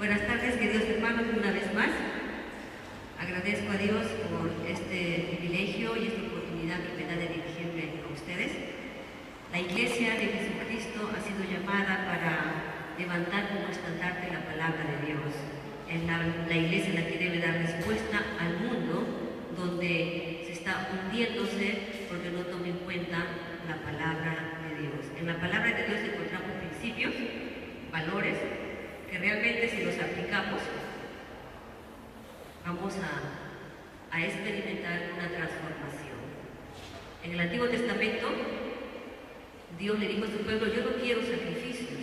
Buenas tardes, queridos hermanos, una vez más. Agradezco a Dios por este privilegio y esta oportunidad que me da de dirigirme a ustedes. La Iglesia de Jesucristo ha sido llamada para levantar como estandarte la palabra de Dios. Es la Iglesia la que debe dar respuesta al mundo donde se está hundiéndose porque no toma en cuenta la palabra de Dios. En la palabra de Dios encontramos principios, valores, que realmente si los aplicamos vamos a experimentar una transformación. En el Antiguo Testamento Dios le dijo a su pueblo: yo no quiero sacrificios,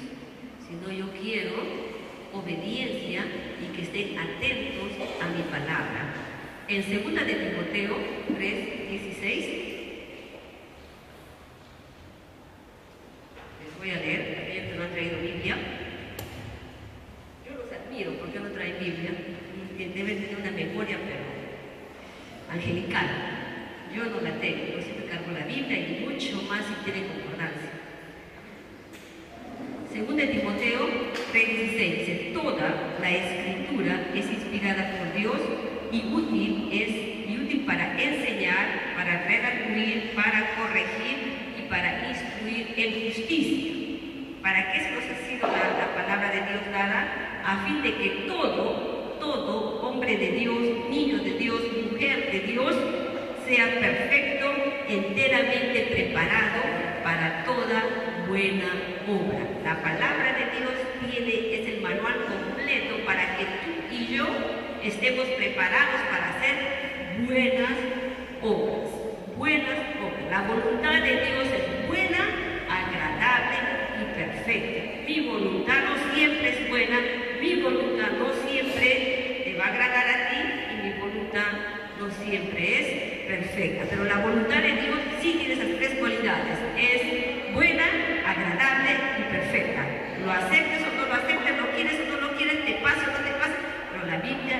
sino yo quiero obediencia y que estén atentos a mi palabra. En 2 de Timoteo 3:16 les voy a leer, aquellos que no han traído Biblia. Yo los admiro porque no traen Biblia, deben tener una memoria pero angelical. Yo no la tengo, yo siempre cargo la Biblia y mucho más si tiene concordancia. 2 de Timoteo 3:16 dice: toda la escritura es inspirada por Dios y útil para enseñar, para redarguir, para corregir y para instruir en justicia. ¿Para qué nos ha sido la palabra de Dios dada? A fin de que todo hombre de Dios, niño de Dios, mujer de Dios, sea perfecto, enteramente preparado para toda buena obra. La palabra de Dios es el manual completo para que tú y yo estemos preparados para hacer buenas obras. Buenas obras. La voluntad de Dios es buena, agradable y perfecta. Mi voluntad no siempre es buena, mi voluntad no siempre te va a agradar a ti y mi voluntad no siempre es perfecta. Pero la voluntad de Dios sí tiene esas tres cualidades: es buena, agradable y perfecta. Lo aceptes o no lo aceptes, lo quieres o no lo quieres, te pase o no te pase, pero la Biblia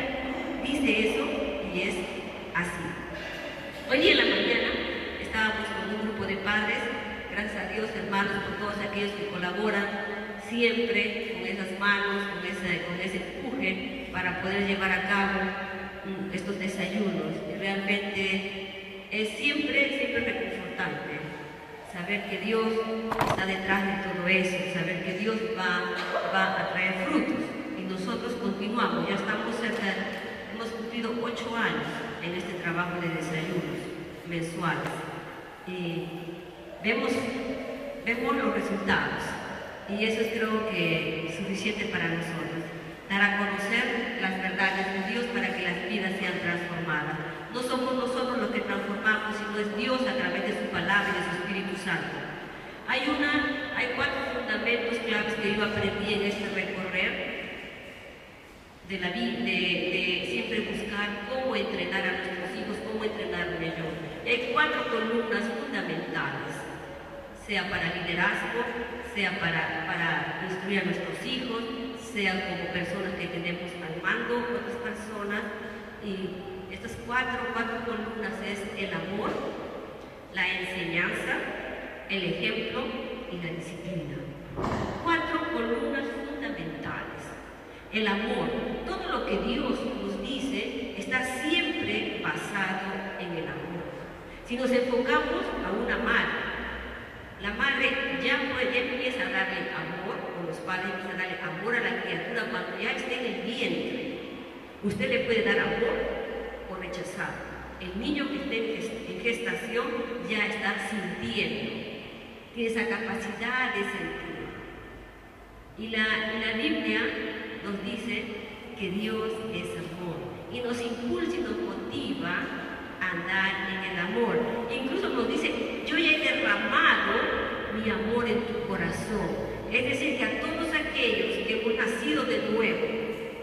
dice eso y es así. Hoy día en la mañana estábamos con un grupo de padres, gracias a Dios, hermanos, por todos aquellos que colaboran siempre con esas manos, con ese empuje para poder llevar a cabo estos desayunos. Y realmente es siempre reconfortante saber que Dios está detrás de todo eso, saber que Dios va a traer frutos. Y nosotros continuamos, ya estamos cerca, hemos cumplido 8 años en este trabajo de desayunos mensuales. Y vemos los resultados. Y eso es, creo que, suficiente para nosotros. Dar a conocer las verdades de Dios para que las vidas sean transformadas. No somos nosotros los que transformamos, sino es Dios a través de su palabra y de su Espíritu Santo. Hay 4 fundamentos claves que yo aprendí en este recorrer de la vida, de siempre buscar cómo entrenar a nuestros hijos, cómo entrenarme yo. Y hay 4 columnas fundamentales, sea para liderazgo, sea para instruir a nuestros hijos, sea como personas que tenemos al mando otras personas. Y estas 4 columnas es el amor, la enseñanza, el ejemplo y la disciplina. 4 columnas fundamentales. El amor, todo lo que Dios nos dice está siempre basado en el amor. Si nos enfocamos a una madre, la madre ya empieza a darle amor, o los padres empiezan a darle amor a la criatura cuando ya esté en el vientre. Usted le puede dar amor o rechazar. El niño que esté en gestación ya está sintiendo, tiene esa capacidad de sentir. Y la Biblia nos dice que Dios es amor y nos impulsa y nos motiva a andar en el amor. Incluso nos dice: yo ya he derramado mi amor en tu corazón. Es decir, que a todos aquellos que hemos nacido de nuevo,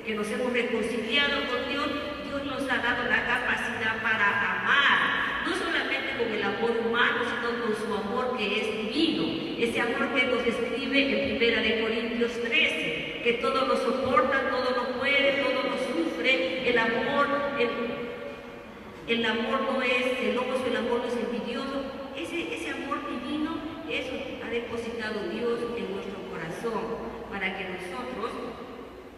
que nos hemos reconciliado con Dios, Dios nos ha dado la capacidad para amar, no solamente con el amor humano, sino con su amor que es divino. Ese amor que nos describe en 1 Corintios 13, que todo lo soporta, todo lo puede, todo lo sufre. El amor no es celoso, el amor no es envidioso. Ese amor divino, eso ha depositado Dios en nuestro corazón para que nosotros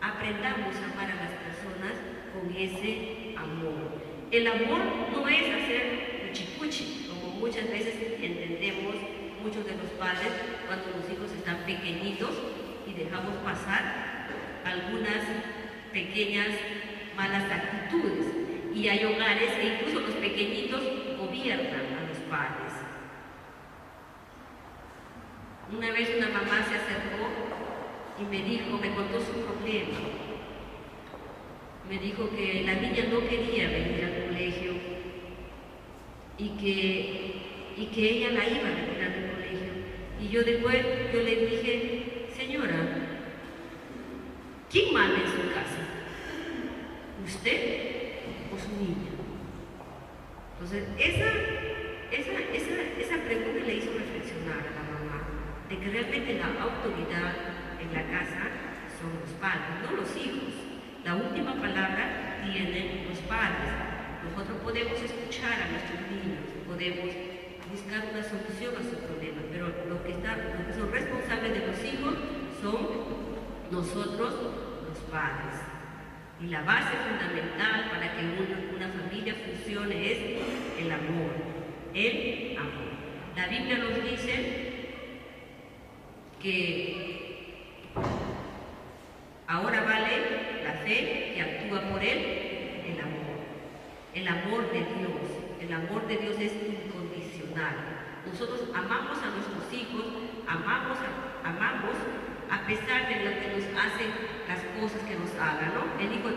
aprendamos a amar a las personas con ese amor. El amor no es hacer cuchicuchi, como muchas veces entendemos muchos de los padres cuando los hijos están pequeñitos y dejamos pasar algunas pequeñas malas actitudes. Y hay hogares que incluso los pequeñitos gobiernan a los padres. Una vez una mamá se acercó y me contó su problema. Me dijo que la niña no quería venir al colegio y que ella la iba a retirar del colegio. Y yo después le dije, señora, ¿quién manda en su casa? ¿Usted o su niña? Entonces, esa pregunta le hizo reflexionar a la mamá de que realmente la autoridad en la casa son los padres, no los hijos. La última palabra tienen los padres. Nosotros podemos escuchar a nuestros niños, podemos buscar una solución a su problema, pero los que son responsables de los hijos son nosotros, los padres. Y la base fundamental para que una familia funcione es el amor. El amor. La Biblia nos dice que ahora vale la fe que actúa por él, el amor. El amor de Dios. El amor de Dios es incondicional. Nosotros amamos a nuestros hijos, amamos a pesar de lo que nos hacen las cosas que nos hagan, ¿no? El hijo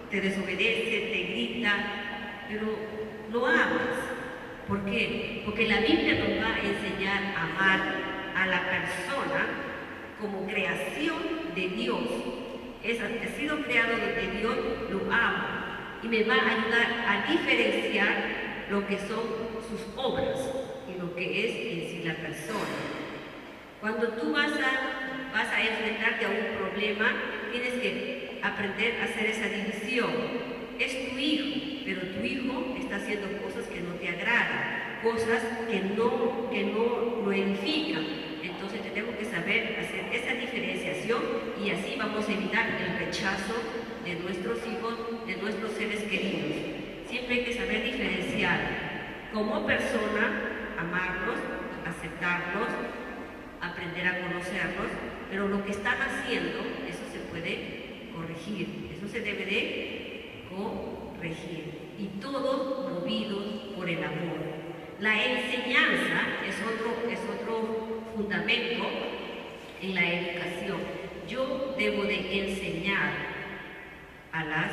te desobedece, te grita, pero lo amas. ¿Por qué? Porque la Biblia nos va a enseñar a amar a la persona como creación de Dios. Ha sido creado de Dios, lo amo. Y me va a ayudar a diferenciar lo que son sus obras y lo que es en sí la persona. Cuando tú vas a enfrentarte a un problema, tienes que aprender a hacer esa división. Es tu hijo, pero tu hijo está haciendo cosas que no te agradan, cosas que no lo edifican. Entonces tenemos que saber hacer esa diferenciación y así vamos a evitar el rechazo de nuestros hijos, de nuestros seres queridos. Siempre hay que saber diferenciar como persona, amarlos, aceptarlos, aprender a conocerlos, pero lo que están haciendo, eso se puede corregir, eso se debe de corregir. Y todos movidos por el amor. La enseñanza es otro fundamento en la educación. Yo debo de enseñar a las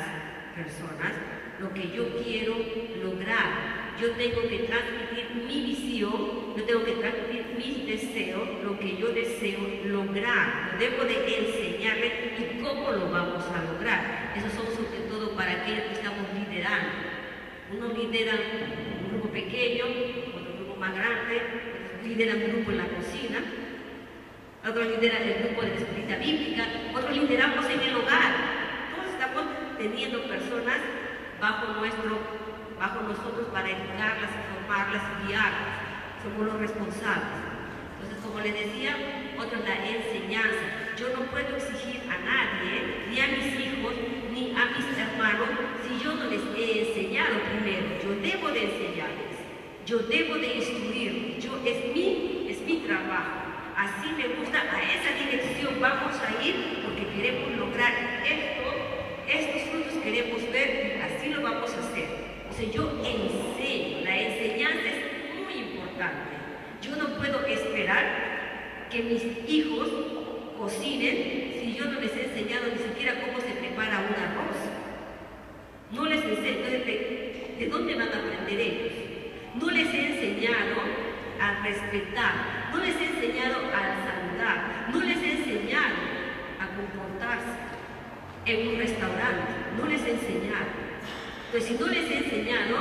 personas lo que yo quiero lograr. Yo tengo que transmitir mi visión, yo tengo que transmitir mis deseos, lo que yo deseo lograr. Lo debo de enseñarles y cómo lo vamos a lograr. Esos son sobre todo para aquellos que estamos liderando. Unos lideran un grupo pequeño, otro grupo más grande, otros lideran un grupo en la cocina, otros lideran el grupo de la escuela bíblica, otros lideramos en el hogar. Todos estamos teniendo personas bajo nosotros para educarlas, formarlas y guiarlas. Somos los responsables. Entonces, como les decía, otra es la enseñanza. Yo no puedo exigir a nadie, ni a mis hijos, ni a mis hermanos, si yo no les he enseñado primero. Yo debo de enseñarles, yo debo de instruirlos, es mi trabajo. Así me gusta, a esa dirección vamos a ir porque queremos lograr estos frutos queremos ver, así lo vamos a hacer. O sea, yo enseño, la enseñanza es muy importante. Yo no puedo esperar que mis hijos cocinen si yo no les he enseñado ni siquiera cómo se prepara un arroz. No les enseño, ¿de dónde van a aprender ellos? No les he enseñado a respetar, no les he enseñado a saludar, no les he enseñado a comportarse en un restaurante, no les he enseñado. Entonces, si no les he enseñado,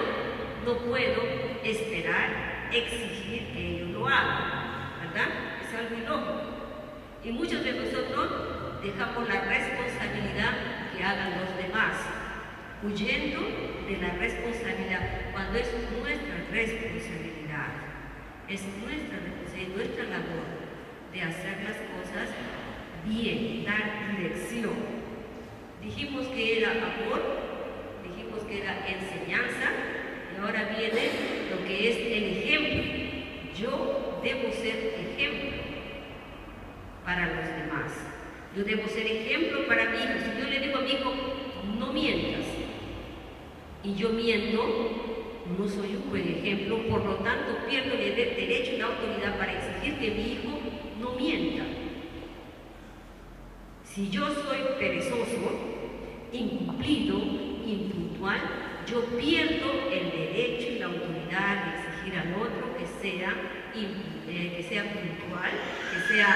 no puedo esperar, exigir que ellos lo hagan, ¿verdad? Es algo ilógico. Y muchos de nosotros dejamos la responsabilidad que hagan los demás, huyendo de la responsabilidad, cuando es nuestra responsabilidad. Es nuestra labor de hacer las cosas bien, dar dirección. dijimos que era amor, dijimos que era enseñanza, y ahora viene lo que es el ejemplo. Yo debo ser ejemplo para los demás. Yo debo ser ejemplo para mi hijo. Si yo le digo a mi hijo, no mientas, y yo miento, no soy un buen ejemplo, por lo tanto pierdo el derecho y la autoridad para exigir que mi hijo no mienta. Si yo soy perezoso, incumplido, impuntual, yo pierdo el derecho y la autoridad de exigir al otro que sea puntual, que sea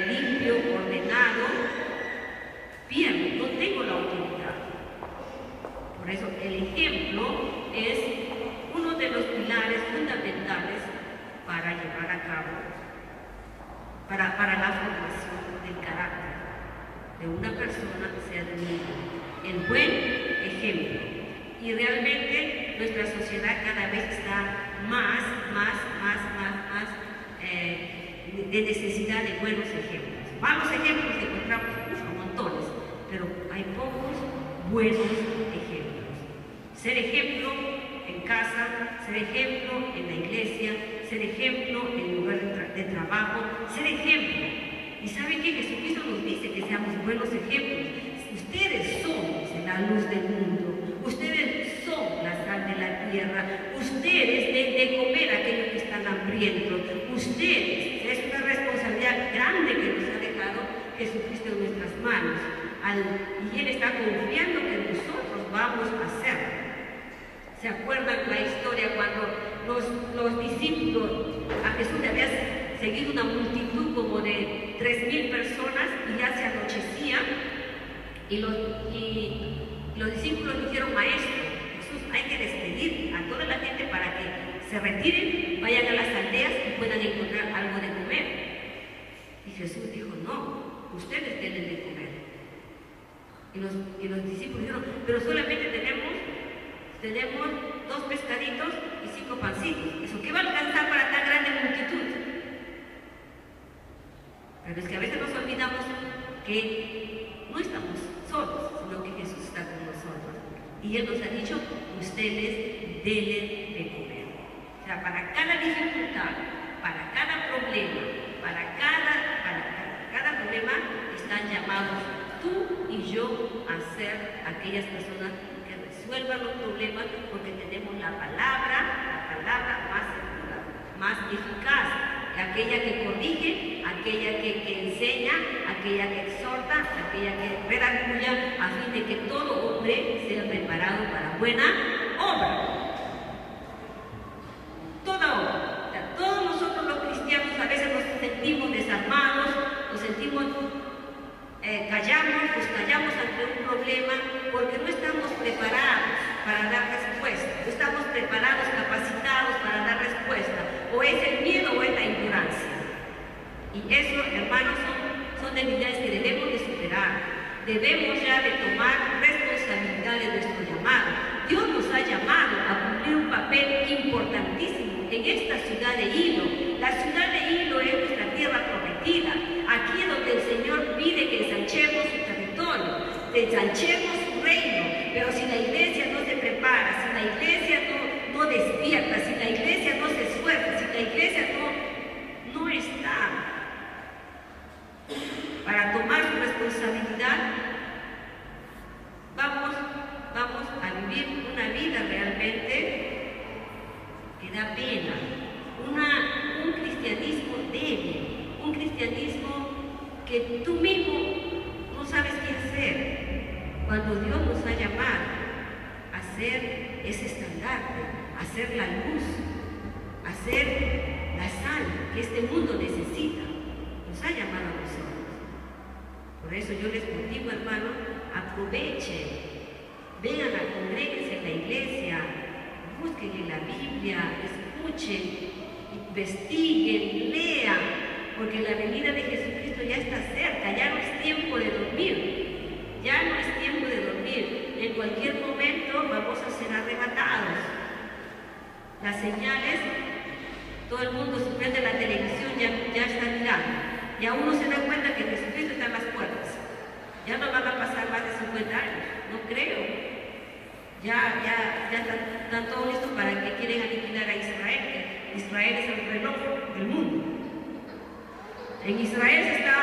limpio, ordenado. Pierdo, no tengo la autoridad. Por eso el ejemplo es uno de los pilares fundamentales para llevar a cabo, para la formación del carácter de una persona, sea de un hijo. El buen ejemplo. Y realmente nuestra sociedad cada vez está más de necesidad de buenos ejemplos. Malos ejemplos encontramos montones, pero hay pocos buenos ejemplos. Ser ejemplo en casa, ser ejemplo en la iglesia, ser ejemplo en el lugar de trabajo, ser ejemplo. ¿Y saben qué? Jesucristo nos dice que seamos buenos ejemplos. Ustedes son la luz del mundo, ustedes son la sal de la tierra, ustedes den de comer a aquellos que están hambrientos, ustedes, es una responsabilidad grande que nos ha dejado Jesucristo en nuestras manos, y Él está confiando que nosotros vamos a hacerlo. ¿Se acuerdan la historia cuando los discípulos, a Jesús le había seguido una multitud como de 3,000 personas y ya se anochecía? Y los discípulos dijeron, maestro, Jesús, hay que despedir a toda la gente para que se retiren, vayan a las aldeas y puedan encontrar algo de comer. Y Jesús dijo, no, ustedes tienen de comer. Y los discípulos dijeron, pero solamente tenemos 2 pescaditos y 5 pancitos. ¿Eso qué va a alcanzar para tan grande multitud? Pero es que a veces nos olvidamos que no estamos solos, sino que Jesús está con nosotros. Y Él nos ha dicho, ustedes denle de comer. O sea, para cada dificultad, para cada problema, para cada problema, están llamados tú y yo a ser aquellas personas que resuelvan los problemas, porque tenemos la palabra más segura, más eficaz, aquella que corrige, aquella que enseña, aquella que exhorta, aquella que redarguya, a fin de que todo hombre sea preparado para buena obra. Toda obra. O sea, todos nosotros los cristianos a veces nos sentimos desarmados, nos sentimos callamos ante un problema porque no estamos preparados para dar respuesta, no estamos preparados, capacitados para dar respuesta, o es el miedo o es la ignorancia. Y eso, hermanos, son debilidades que debemos de superar. Debemos ya de tomar responsabilidad de nuestro llamado. Dios nos ha llamado a cumplir un papel importantísimo en esta ciudad de Hilo. La ciudad de Hilo es nuestra tierra prometida. Aquí es donde el Señor pide que ensanchemos su territorio, que ensanchemos su reino. Pero si la iglesia no se prepara, si la iglesia no despierta, si la iglesia no se esfuerza, si la iglesia no está para tomar su responsabilidad, vamos a vivir una vida realmente que da pena, un cristianismo débil, un cristianismo que tú mismo no sabes qué hacer, cuando Dios nos ha llamado a ser ese estandarte, a ser la luz, a ser la sal que este mundo necesita. Nos ha llamado a nosotros. Por eso yo les motivo, hermano, aprovechen, vengan a congregarse en la iglesia, busquen en la Biblia, escuchen, investiguen, lean, porque la venida de Jesucristo ya está cerca, ya no es tiempo de dormir, ya no es tiempo de dormir. En cualquier momento vamos a ser arrebatados. Las señales, todo el mundo se prende la televisión, ya está mirando. Y a uno se da cuenta que Jesucristo está en las puertas. Ya no van a pasar más de 50 años, no creo. Ya están todos listos para que quieren aniquilar a Israel, que Israel es el reloj del mundo. En Israel se está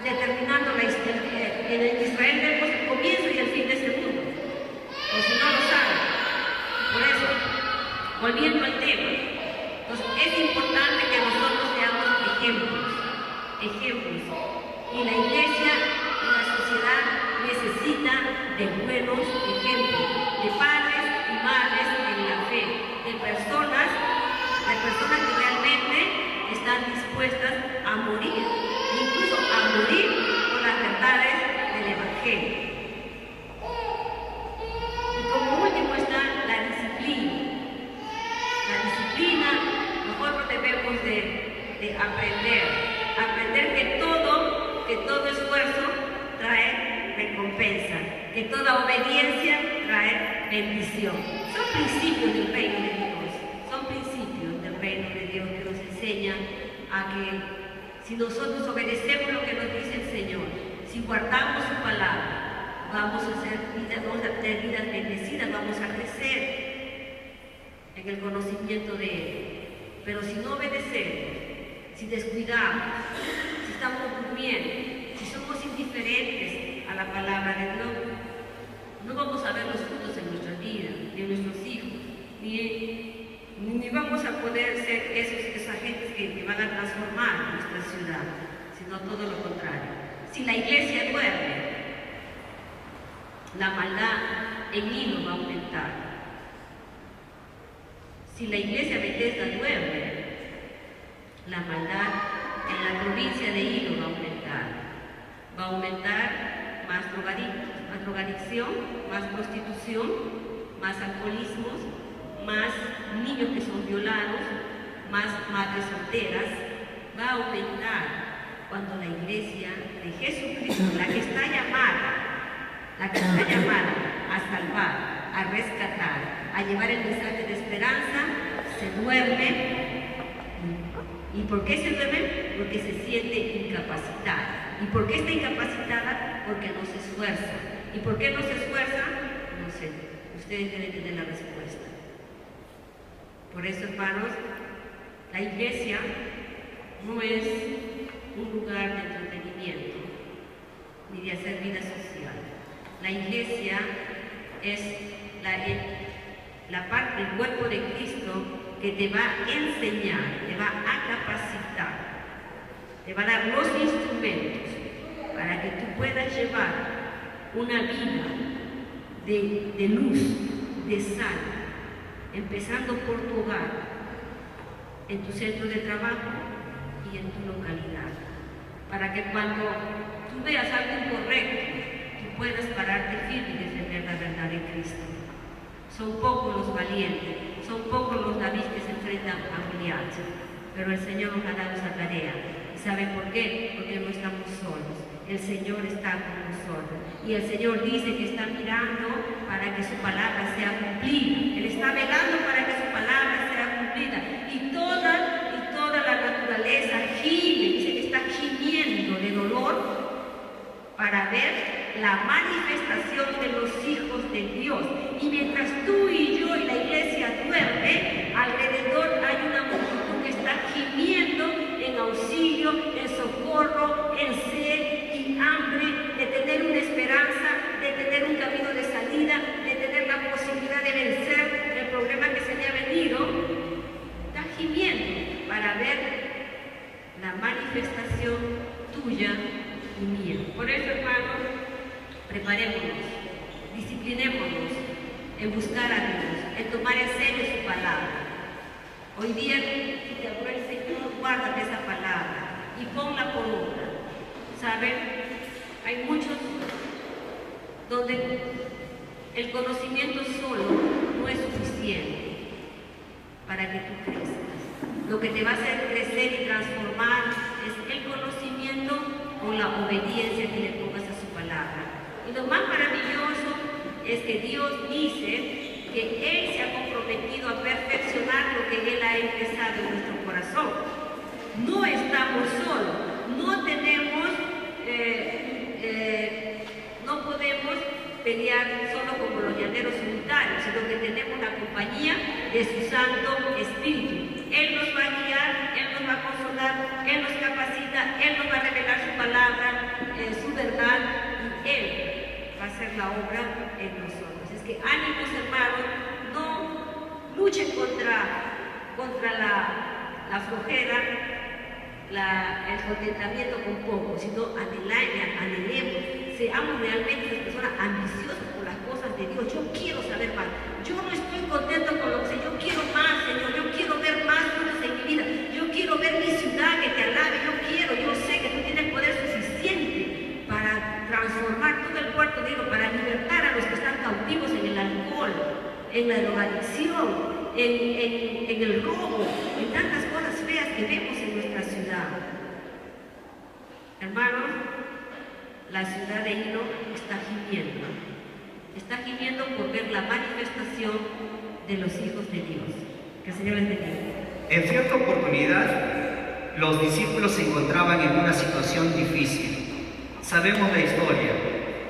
determinando la historia. En Israel vemos el comienzo y el fin de este mundo. O si no lo saben. Por eso, volviendo al tema, entonces es importante que nosotros seamos ejemplos. Y la iglesia y la sociedad necesita de buenos ejemplos, de padres y madres en la fe, de personas que realmente están dispuestas a morir, incluso a morir por las verdades del Evangelio. Y como último está la disciplina. La disciplina, nosotros debemos de aprender que todo esfuerzo trae recompensa, que toda obediencia trae bendición. Son principios del reino de Dios, son principios del reino de Dios que nos enseñan a que si nosotros obedecemos lo que nos dice el Señor, si guardamos su palabra, vamos a tener vidas bendecidas, vamos a crecer en el conocimiento de Él. Pero si no obedecemos, si descuidamos, si estamos durmiendo, si somos indiferentes a la palabra de Dios, no vamos a ver los frutos en nuestra vida, ni en nuestros hijos, ni vamos a poder ser esas gentes que van a transformar nuestra ciudad, sino todo lo contrario. Si la iglesia duerme, la maldad en Hilo va a aumentar. Si la iglesia Bethesda duerme, la maldad en la provincia de Hilo va a aumentar. Va a aumentar más drogadicción, más prostitución, más alcoholismos, más niños que son violados, más madres solteras. Va a aumentar cuando la iglesia de Jesucristo, la que está llamada a salvar, a rescatar, a llevar el mensaje de esperanza, se duerme. ¿Y por qué se duerme? Porque se siente incapacitada. ¿Y por qué está incapacitada? Porque no se esfuerza. ¿Y por qué no se esfuerza? No sé. Ustedes deben tener la respuesta. Por eso, hermanos, la iglesia no es un lugar de entretenimiento ni de hacer vida social. La iglesia es la parte del cuerpo de Cristo que te va a enseñar, te va a capacitar, te va a dar los instrumentos para que tú puedas llevar una vida de luz, de sal, empezando por tu hogar, en tu centro de trabajo y en tu localidad, para que cuando tú veas algo incorrecto, tú puedas pararte firme y defender la verdad de Cristo. Son pocos los valientes, son pocos los David que se enfrentan a Goliat, pero el Señor nos ha dado esa tarea. ¿Y saben por qué? Porque no estamos solos. El Señor está con nosotros. Y el Señor dice que está mirando para que su palabra sea cumplida. Él está velando para que su palabra sea cumplida. Y toda la naturaleza gime, dice que está gimiendo de dolor para ver la manifestación de los hijos de Dios. Y mientras tú y yo y la iglesia duerme, alrededor hay una multitud que está gimiendo en auxilio, en socorro, en sed y hambre, de tener una esperanza, de tener un camino de salida, de tener la posibilidad de vencer el problema que se le ha venido. Está gimiendo para ver la manifestación tuya y mía. Por eso, hermanos, preparémonos, disciplinémonos en buscar a Dios, en tomar en serio su palabra. Hoy día, si te habló el Señor, guárdate esa palabra y ponla por obra. ¿Saben? Hay muchos donde el conocimiento solo no es suficiente para que tú crezcas. Lo que te va a hacer crecer y transformar es el conocimiento o la obediencia que le pongas a su palabra. Y lo más maravilloso es que Dios dice que Él se ha comprometido a perfeccionar lo que Él ha empezado en nuestro corazón. No estamos solos, no tenemos pelear solo como los llaneros solitarios, sino que tenemos la compañía de su Santo Espíritu. Él nos va a guiar, Él nos va a consolar, Él nos capacita, Él nos va a revelar su palabra, su verdad, y Él va a hacer la obra en nosotros. Es que ánimos, hermanos, no luchen contra la flojera, el contentamiento con poco, sino anhelemos, seamos realmente las personas ambiciosas por las cosas de Dios. Yo quiero saber más, yo no estoy contento con lo que sé, yo quiero más, Señor, yo quiero ver más cosas en mi vida, yo quiero ver mi ciudad que te alabe, yo sé que tú tienes poder suficiente para transformar todo el puerto, digo, para libertar a los que están cautivos en el alcohol, en la drogadicción, en el robo, en tantas cosas feas que vemos en nuestra ciudad. Hermanos, la ciudad de Hilo está gimiendo por ver la manifestación de los hijos de Dios. Que el Señor les bendiga. En cierta oportunidad, los discípulos se encontraban en una situación difícil. Sabemos la historia.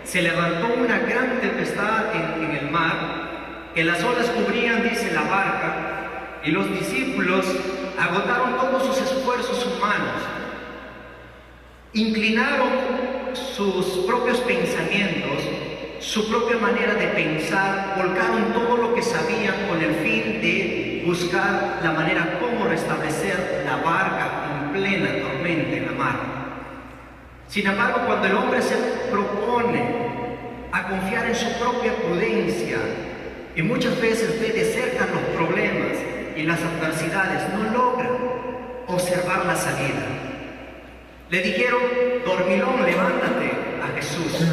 Se levantó una gran tempestad en el mar, que las olas cubrían, dice, la barca, y los discípulos agotaron todos sus esfuerzos humanos, inclinaron sus propios pensamientos, su propia manera de pensar, volcaron todo lo que sabían con el fin de buscar la manera como restablecer la barca en plena tormenta en la mar. Sin embargo, cuando el hombre se propone a confiar en su propia prudencia, y muchas veces ve de cerca los problemas y las adversidades, no logra observar la salida. Le dijeron: dormilón, levántate, a Jesús.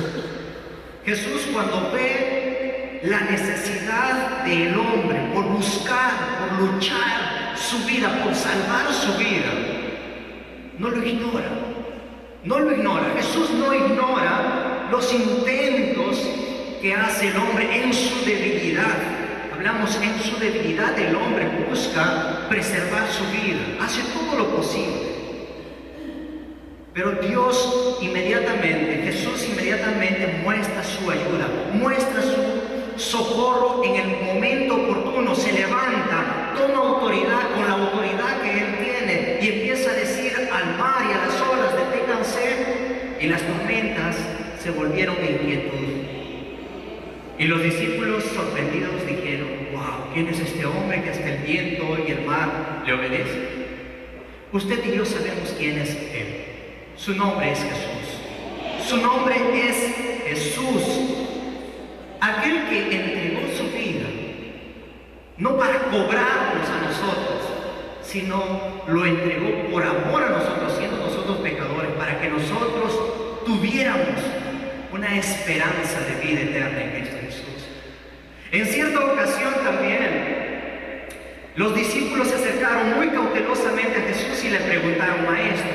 Jesús, cuando ve la necesidad del hombre por buscar, por luchar su vida, por salvar su vida, no lo ignora. No lo ignora. Jesús no ignora los intentos que hace el hombre en su debilidad. Hablamos en su debilidad, el hombre busca preservar su vida, hace todo lo posible. Pero Dios inmediatamente, Jesús inmediatamente muestra su ayuda, muestra su socorro en el momento oportuno. Se levanta, toma autoridad con la autoridad que Él tiene y empieza a decir al mar y a las olas: deténganse, y las tormentas se volvieron en quietud. Y los discípulos, sorprendidos, dijeron: wow, ¿quién es este hombre que hasta el viento y el mar le obedecen? Usted y yo sabemos quién es Él. Su nombre es Jesús. Su nombre es Jesús. Aquel que entregó su vida, no para cobrarnos a nosotros, sino lo entregó por amor a nosotros, siendo nosotros pecadores, para que nosotros tuviéramos una esperanza de vida eterna en Cristo Jesús. En cierta ocasión también, los discípulos se acercaron muy cautelosamente a Jesús y le preguntaron: maestro,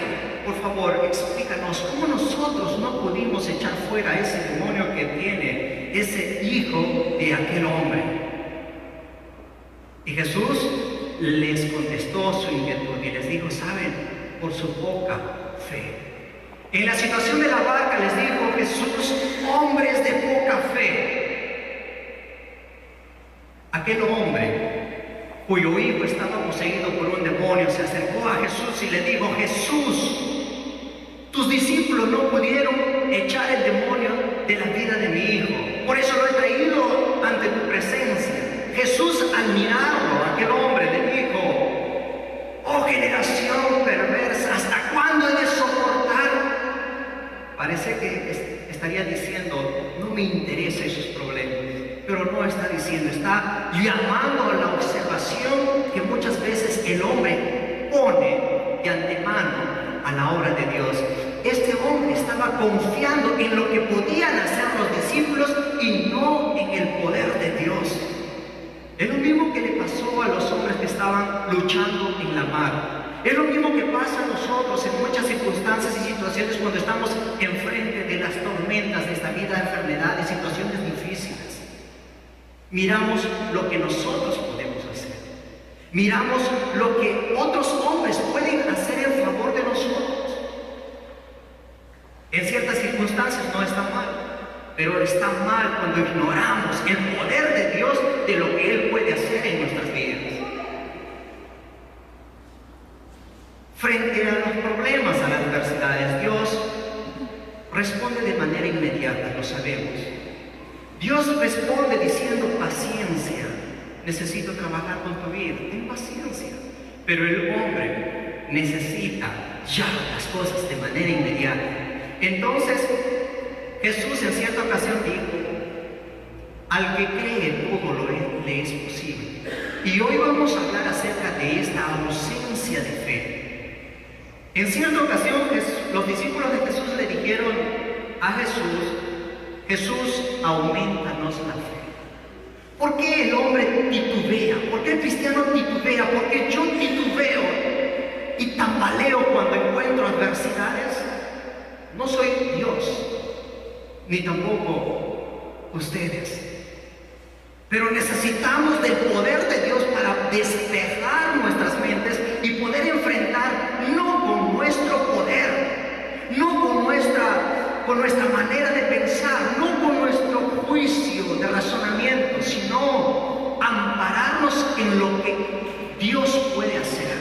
por favor, explícanos cómo nosotros no pudimos echar fuera a ese demonio que tiene ese hijo de aquel hombre. Y Jesús les contestó su inquietud y les dijo: saben, por su poca fe. En la situación de la barca les dijo Jesús: hombres de poca fe. Aquel hombre cuyo hijo estaba poseído por un demonio se acercó a Jesús y le dijo: Jesús, tus discípulos no pudieron echar el demonio de la vida de mi hijo, por eso lo he traído ante tu presencia. Jesús, al mirarlo, aquel hombre, le dijo: oh generación perversa, ¿hasta cuándo he de soportar? Parece que estaría diciendo: no me interesan esos problemas, pero no está diciendo, está llamando a la observación que muchas veces el hombre pone de antemano a la obra de Dios. Este hombre estaba confiando en lo que podían hacer los discípulos y no en el poder de Dios. Es lo mismo que le pasó a los hombres que estaban luchando en la mar. Es lo mismo que pasa a nosotros en muchas circunstancias y situaciones cuando estamos enfrente de las tormentas de esta vida, enfermedades, situaciones difíciles. Miramos lo que nosotros podemos hacer. Miramos lo que otros hombres pueden hacer en favor de nosotros. En ciertas circunstancias no está mal, pero está mal cuando ignoramos el poder de Dios, de lo que Él puede hacer en nuestras vidas. Frente a los problemas, a las adversidades, Dios responde de manera inmediata, lo sabemos. Dios responde diciendo: paciencia, necesito trabajar con tu vida, ten paciencia. Pero el hombre necesita ya las cosas de manera inmediata. Entonces Jesús en cierta ocasión dijo: al que cree todo le es posible. Y hoy vamos a hablar acerca de esta ausencia de fe. En cierta ocasión los discípulos de Jesús le dijeron a Jesús: Jesús, aumentanos la fe. ¿Por qué el hombre titubea? ¿Por qué el cristiano titubea? ¿Por qué yo titubeo y tambaleo cuando encuentro adversidades? No soy Dios, ni tampoco ustedes. Pero necesitamos del poder de Dios para despejar nuestras mentes y poder enfrentar, no con nuestro poder, no con nuestra manera de pensar, no con nuestro juicio de razonamiento, sino ampararnos en lo que Dios puede hacer.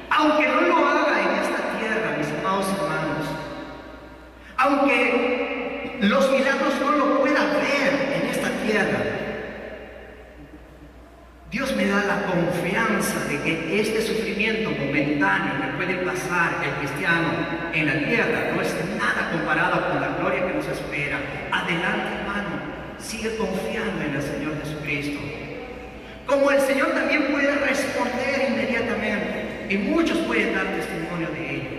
Aunque no lo haga en esta tierra, mis amados hermanos, aunque los milagros no lo pueda ver en esta tierra, Dios me da la confianza de que este sufrimiento momentáneo que puede pasar el cristiano en la tierra no es nada comparado con la gloria que nos espera. Adelante, hermano, sigue confiando en el Señor Jesucristo. Como el Señor también puede responder inmediatamente, y muchos pueden dar testimonio de ello.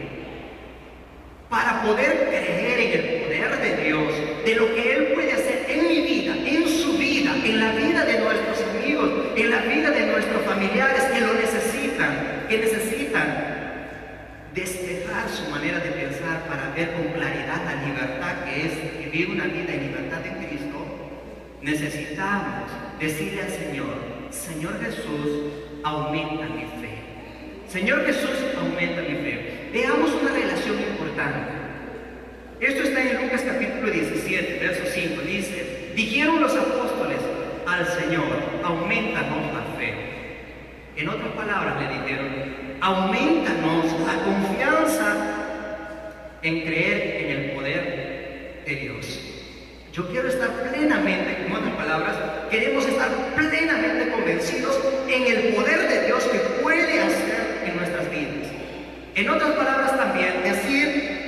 Para poder creer en el poder de Dios, de lo que Él puede hacer en mi vida, en su vida, en la vida de nuestros amigos, en la vida de nuestros familiares que lo necesitan, despejar su manera de pensar para ver con claridad la libertad que es vivir una vida en libertad en Cristo, necesitamos decirle al Señor: Señor Jesús, aumenta mi fe. Señor Jesús, aumenta mi fe. Veamos una relación importante. Esto está en Lucas capítulo 17, verso 5. Dice: dijeron los apóstoles al Señor: aumentanos la fe. En otras palabras le dijeron: aumentanos la confianza en creer en el poder de Dios. Yo quiero estar plenamente, en otras palabras, queremos estar plenamente convencidos en el poder de Dios que puede hacer en nuestras vidas. En otras palabras también,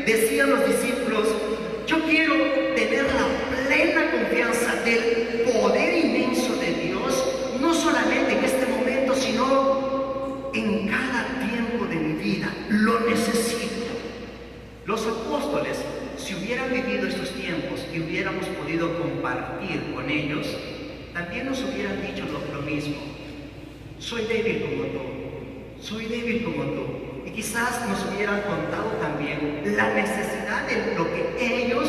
decían los discípulos: yo quiero tener la plena confianza del poder inmenso de Dios, no solamente en este momento, sino en cada tiempo de mi vida. Lo necesito. Los apóstoles, si hubieran vivido estos tiempos y hubiéramos podido compartir con ellos, también nos hubieran dicho lo mismo: soy débil como tú, soy débil como tú. Y quizás nos hubieran contado también la necesidad de lo que ellos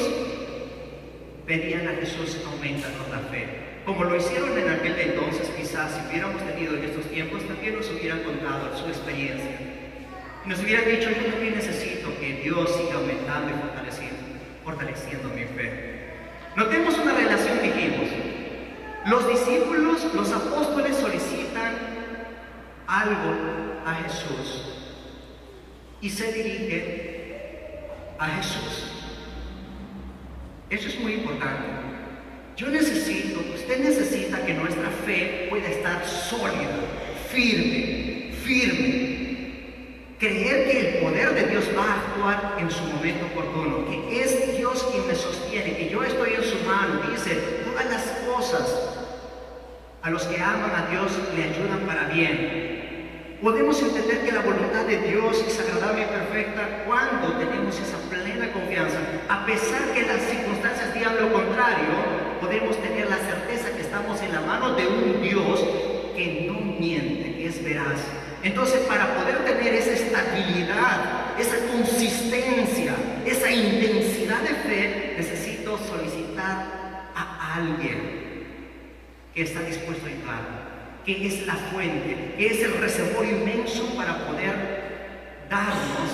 pedían a Jesús: aumentanos la fe. Como lo hicieron en aquel entonces, quizás si hubiéramos tenido en estos tiempos, también nos hubieran contado su experiencia. Y nos hubieran dicho: yo también necesito que Dios siga aumentando y fortaleciendo mi fe. Notemos una relación, dijimos. Los discípulos, los apóstoles solicitan algo a Jesús y se dirigen a Jesús. Eso es muy importante. Usted necesita que nuestra fe pueda estar sólida, firme. Creer que el poder de Dios va a actuar en su momento oportuno, que es Dios quien me sostiene, que yo estoy en su mano. Dice: todas las cosas a los que aman a Dios le ayudan para bien. Podemos entender que la voluntad de Dios es agradable y perfecta cuando tenemos esa plena confianza. A pesar que las circunstancias digan lo contrario, podemos tener la certeza que estamos en la mano de un Dios que no miente, que es veraz. Entonces, para poder tener esa estabilidad, esa consistencia, esa intensidad de fe, necesito solicitar a alguien que está dispuesto a ayudar, que es la fuente, que es el reservorio inmenso para poder darnos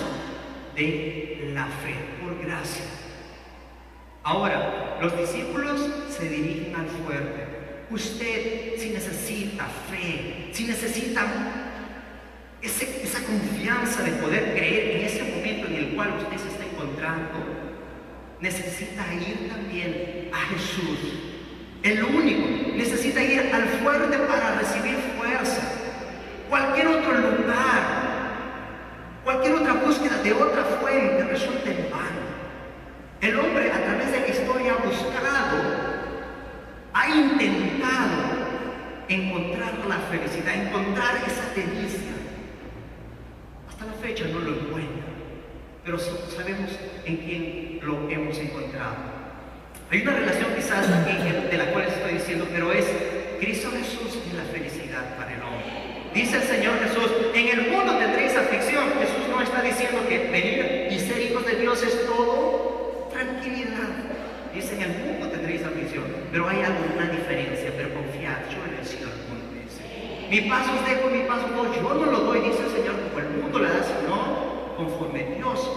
de la fe, por gracia. Ahora, los discípulos se dirigen al fuerte. Usted, si necesita fe, si necesita esa confianza de poder creer en ese momento en el cual usted se está encontrando, necesita ir también a Jesús, el único. Necesita ir al fuerte para recibir fuerza. Cualquier otro lugar, cualquier otra búsqueda de otra fuente resulta en vano. El hombre, a través de la historia, ha buscado, ha intentado encontrar la felicidad, encontrar esa delicia. Hasta la fecha no lo encuentra, pero sabemos en quién lo hemos encontrado. Hay una relación quizás aquí de la cual estoy diciendo, pero es Cristo Jesús y la felicidad para el hombre. Dice el Señor Jesús, en el mundo tendréis aflicción. Jesús no está diciendo que venir y ser hijos de Dios es todo tranquilidad. Dice, en el mundo tendréis aflicción, pero hay alguna diferencia, pero confiad, yo he vencido al mundo. Mi paso os dejo, mi paso os doy. Yo no lo doy, dice el Señor, como el mundo la da, sino conforme Dios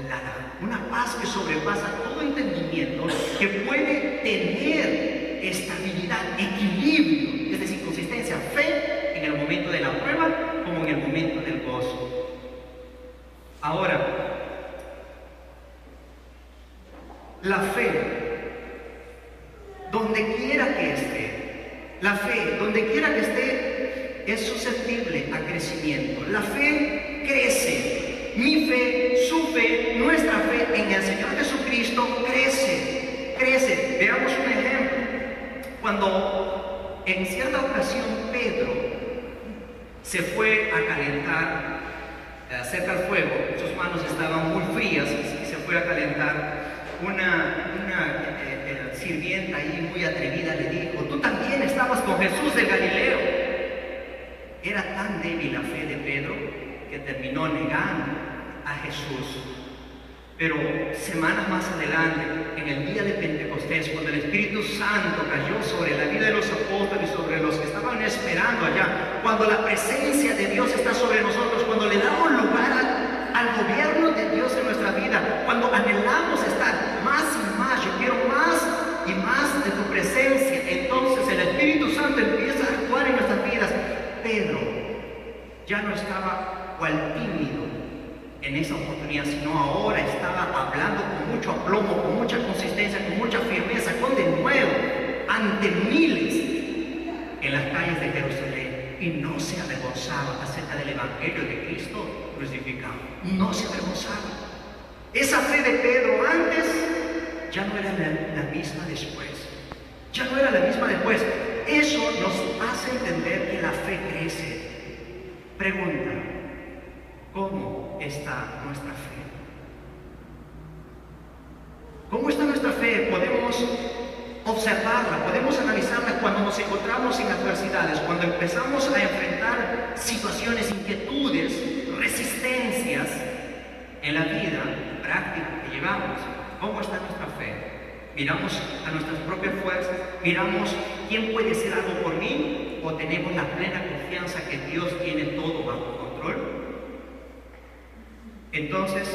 la da. Una paz que sobrepasa todo entendimiento, que puede tener estabilidad, equilibrio, es decir, consistencia, fe en el momento de la prueba como en el momento del gozo. Ahora, la fe, donde quiera que esté, la fe, donde quiera que esté, es susceptible a crecimiento. La fe crece. Mi fe, su fe, nuestra fe en el Señor Jesucristo crece, crece. Veamos un ejemplo. Cuando en cierta ocasión Pedro se fue a calentar cerca al fuego, sus manos estaban muy frías y se fue a calentar, una sirvienta ahí muy atrevida le dijo, tú también estabas con Jesús de Galileo. Era tan débil la fe de Pedro que terminó negando a Jesús. Pero semanas más adelante, en el día de Pentecostés, cuando el Espíritu Santo cayó sobre la vida de los apóstoles y sobre los que estaban esperando allá, cuando la presencia de Dios está sobre nosotros, cuando le damos lugar al gobierno de Dios en nuestra vida, cuando anhelamos estar más y más, yo quiero más y más de tu presencia, entonces el Espíritu Santo empieza a actuar en nuestras vidas. Pedro ya no estaba cual tímido en esa oportunidad, sino ahora estaba hablando con mucho aplomo, con mucha consistencia, con mucha firmeza, con denuedo, ante miles en las calles de Jerusalén, y no se avergonzaba acerca del Evangelio de Cristo crucificado. No se avergonzaba. Esa fe de Pedro antes ya no era la misma después. Ya no era la misma después. Eso nos hace entender que la fe crece. Pregunta, ¿cómo está nuestra fe? ¿Cómo está nuestra fe? Podemos observarla, podemos analizarla cuando nos encontramos en adversidades, cuando empezamos a enfrentar situaciones, inquietudes, resistencias en la vida práctica que llevamos. ¿Cómo está nuestra fe? Miramos a nuestras propias fuerzas, miramos quién puede hacer algo por mí, o tenemos la plena confianza que Dios tiene todo bajo control. Entonces,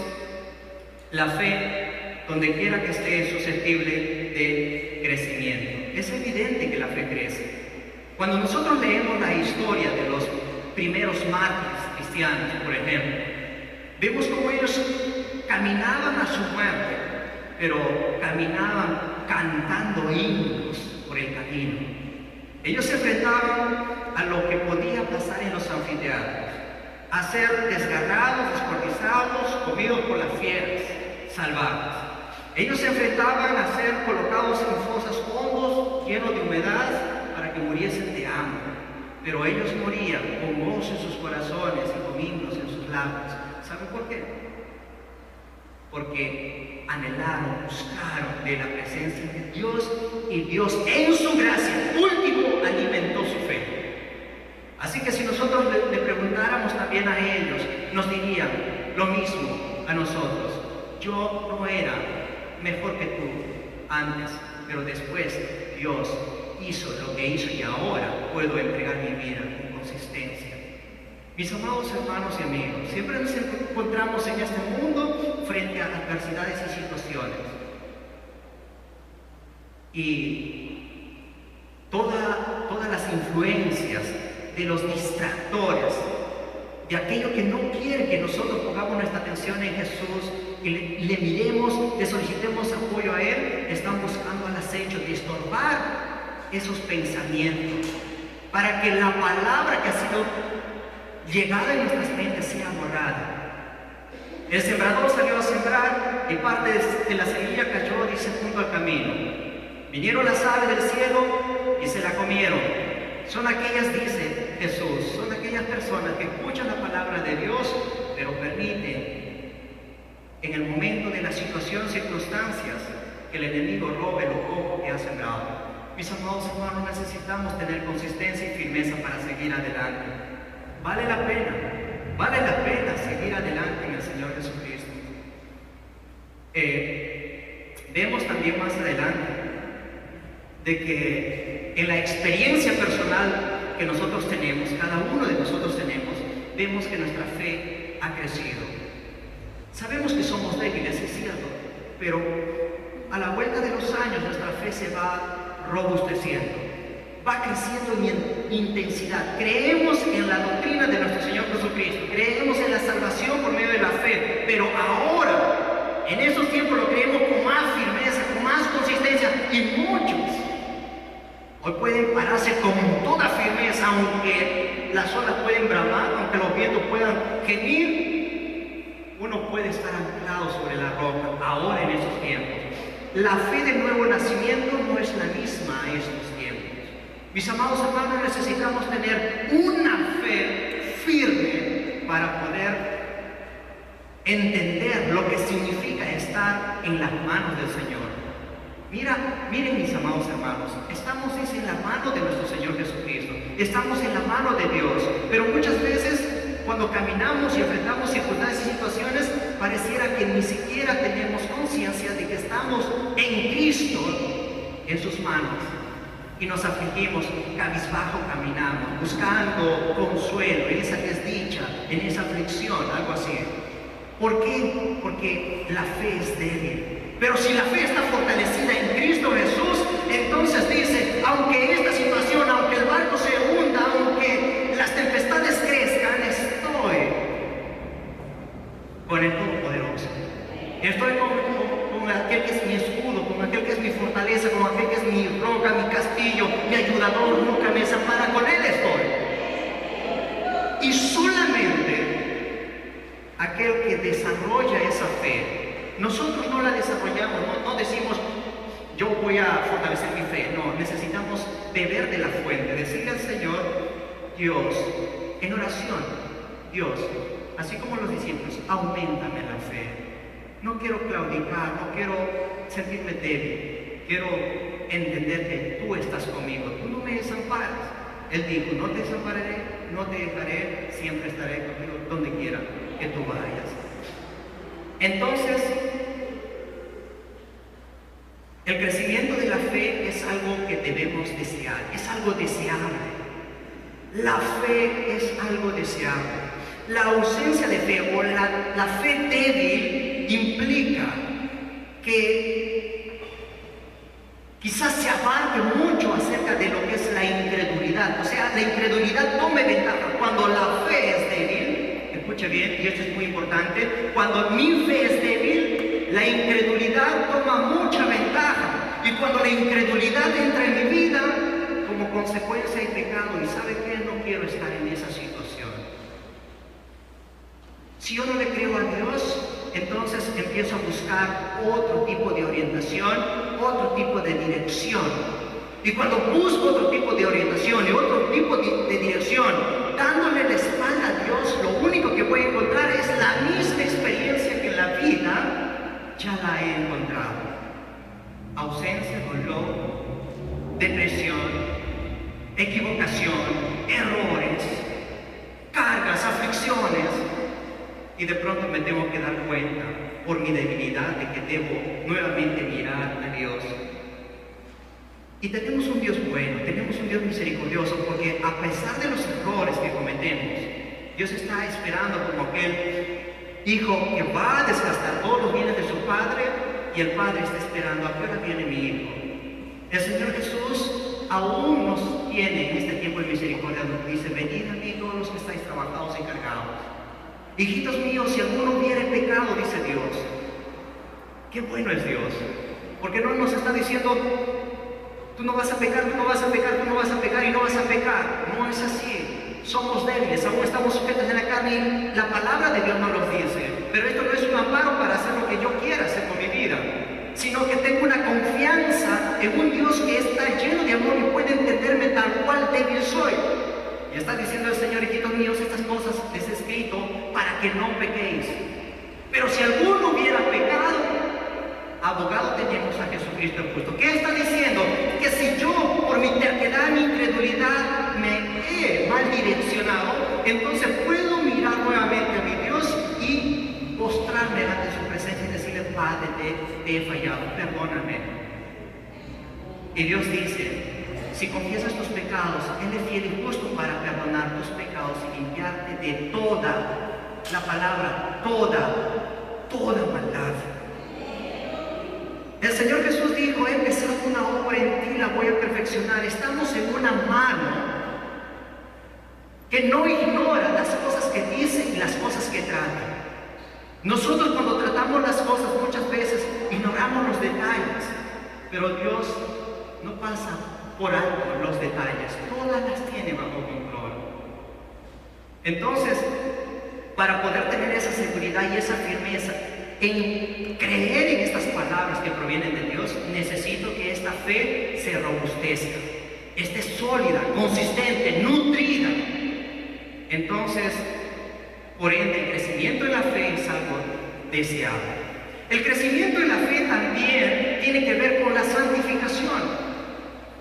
la fe, donde quiera que esté, es susceptible de crecimiento. Es evidente que la fe crece. Cuando nosotros leemos la historia de los primeros mártires cristianos, por ejemplo, vemos cómo ellos caminaban a su muerte, pero caminaban cantando himnos por el camino. Ellos se enfrentaban a lo que podía pasar en los anfiteatros, a ser desgarrados, descuartizados, comidos por las fieras salvajes. Ellos se enfrentaban a ser colocados en fosas hondos, llenos de humedad, para que muriesen de hambre. Pero ellos morían con gozo en sus corazones y con himnos en sus labios. ¿Saben por qué? Porque anhelaron, buscaron de la presencia de Dios, y Dios en su gracia último alimentó su fe. Así que si nosotros le preguntáramos también a ellos, nos dirían lo mismo a nosotros. Yo no era mejor que tú antes, pero después Dios hizo lo que hizo y ahora puedo entregar mi vida con consistencia. Mis amados hermanos y amigos, siempre nos encontramos en este mundo frente a adversidades y situaciones. y todas las influencias de los distractores, de aquello que no quiere que nosotros pongamos nuestra atención en Jesús y le miremos, le solicitemos apoyo a Él, están buscando al acecho de estorbar esos pensamientos para que la palabra que ha sido llegada en nuestras mentes sea borrada. El sembrador salió a sembrar y parte de la semilla cayó, dice, junto al camino. Vinieron las aves del cielo y se la comieron. Son aquellas, dice Jesús, son aquellas personas que escuchan la palabra de Dios, pero permiten en el momento de la situación, circunstancias, que el enemigo robe lo poco que ha sembrado. Mis amados hermanos, necesitamos tener consistencia y firmeza para seguir adelante. Vale la pena seguir adelante en el Señor Jesucristo. Vemos también más adelante de que en la experiencia personal que nosotros tenemos, cada uno de nosotros tenemos, vemos que nuestra fe ha crecido. Sabemos que somos débiles, es cierto, pero a la vuelta de los años nuestra fe se va robusteciendo, va creciendo en intensidad. Creemos en la doctrina de nuestro Señor Jesucristo, creemos en la salvación por medio de la fe, pero ahora, en esos tiempos, lo creemos con más firmeza, con más consistencia, y muchos hoy pueden pararse con toda firmeza, aunque las olas pueden bramar, aunque los vientos puedan gemir, uno puede estar anclado sobre la roca, ahora en esos tiempos. La fe del nuevo nacimiento no es la misma en estos tiempos. Mis amados hermanos, necesitamos tener una fe firme para poder entender lo que significa estar en las manos del Señor. Miren mis amados hermanos, estamos en la mano de nuestro Señor Jesucristo, estamos en la mano de Dios, pero muchas veces cuando caminamos y enfrentamos circunstancias y situaciones, pareciera que ni siquiera tenemos conciencia de que estamos en Cristo, en sus manos, y nos afligimos, cabizbajo caminamos, buscando consuelo en esa desdicha, en esa aflicción, algo así. ¿Por qué? Porque la fe es débil. Pero si la fe está fortalecida en Cristo Jesús, entonces dice, aunque esta situación, aunque el barco se hunda, aunque las tempestades crezcan, estoy con el Todopoderoso. Estoy con aquel que es mi escudo, con aquel que es mi fortaleza, con aquel que es mi roca, mi castillo, mi ayudador, nunca me desampara, con él estoy. Y solamente aquel que desarrolla esa fe, nosotros no la desarrollamos, no decimos, yo voy a fortalecer mi fe. No, necesitamos beber de la fuente, decirle al Señor, Dios, en oración, Dios, así como los discípulos, auméntame la fe. No quiero claudicar, no quiero sentirme débil, quiero entender que tú estás conmigo, tú no me desamparas. Él dijo, no te desampararé, no te dejaré, siempre estaré contigo donde quiera que tú vayas. Entonces, el crecimiento de la fe es algo que debemos desear, es algo deseable. La fe es algo deseable. La ausencia de fe o la fe débil implica que quizás se abarque mucho acerca de lo que es la incredulidad. O sea, la incredulidad tome ventaja cuando la fe es débil. Escuche bien, y esto es muy importante, cuando mi fe es débil, la incredulidad toma mucha ventaja. Y cuando la incredulidad entra en mi vida, como consecuencia hay pecado, y ¿sabe qué? No quiero estar en esa situación. Si yo no le creo a Dios, entonces empiezo a buscar otro tipo de orientación, otro tipo de dirección. Y cuando busco otro tipo de orientación y otro tipo de dirección, dándole la espalda a Dios, lo único que voy a encontrar es la misma experiencia que en la vida ya la he encontrado. Ausencia, dolor, depresión, equivocación, errores, cargas, aflicciones. Y de pronto me tengo que dar cuenta por mi debilidad de que debo nuevamente mirar a Dios. Y tenemos un Dios bueno, tenemos un Dios misericordioso, porque a pesar de los errores que cometemos, Dios está esperando como aquel hijo que va a desgastar todos los bienes de su padre, y el padre está esperando, ¿a qué hora viene mi hijo? El Señor Jesús aún nos tiene en este tiempo de misericordia, nos dice: venid a mí todos los que estáis trabajados y cargados. Hijitos míos, si alguno hubiere pecado, dice Dios. Qué bueno es Dios, porque no nos está diciendo: tú no vas a pecar, tú no vas a pecar, tú no vas a pecar y no vas a pecar. No es así. Somos débiles, aún estamos sujetos en la carne y la palabra de Dios no nos dice. Pero esto no es un amparo para hacer lo que yo quiera hacer con mi vida, sino que tengo una confianza en un Dios que está lleno de amor y puede entenderme tal cual débil soy. Y está diciendo el Señor: hijitos míos, estas cosas les he escrito para que no pequéis. Pero si alguno hubiera pecado, abogado tenemos a Jesucristo el justo. ¿Qué está diciendo? Que si yo por mi terquedad, mi incredulidad me he mal direccionado, entonces puedo mirar nuevamente a mi Dios y postrarme ante su presencia y decirle: Padre, te he fallado, perdóname. Y Dios dice: si confiesas tus pecados, Él es fiel y justo para perdonar tus pecados y limpiarte de toda, la palabra, toda maldad. El Señor Jesús dijo: he empezado una obra en ti, la voy a perfeccionar. Estamos en una mano que no ignora las cosas que dice y las cosas que trata. Nosotros cuando tratamos las cosas muchas veces ignoramos los detalles, pero Dios no pasa por alto los detalles, todas las tiene bajo control. Entonces, para poder tener esa seguridad y esa firmeza en creer en estas palabras que provienen de Dios, necesito que esta fe se robustezca, esté sólida, consistente, nutrida. Entonces, por ende, el crecimiento en la fe es algo deseable. El crecimiento en la fe también tiene que ver con la santificación.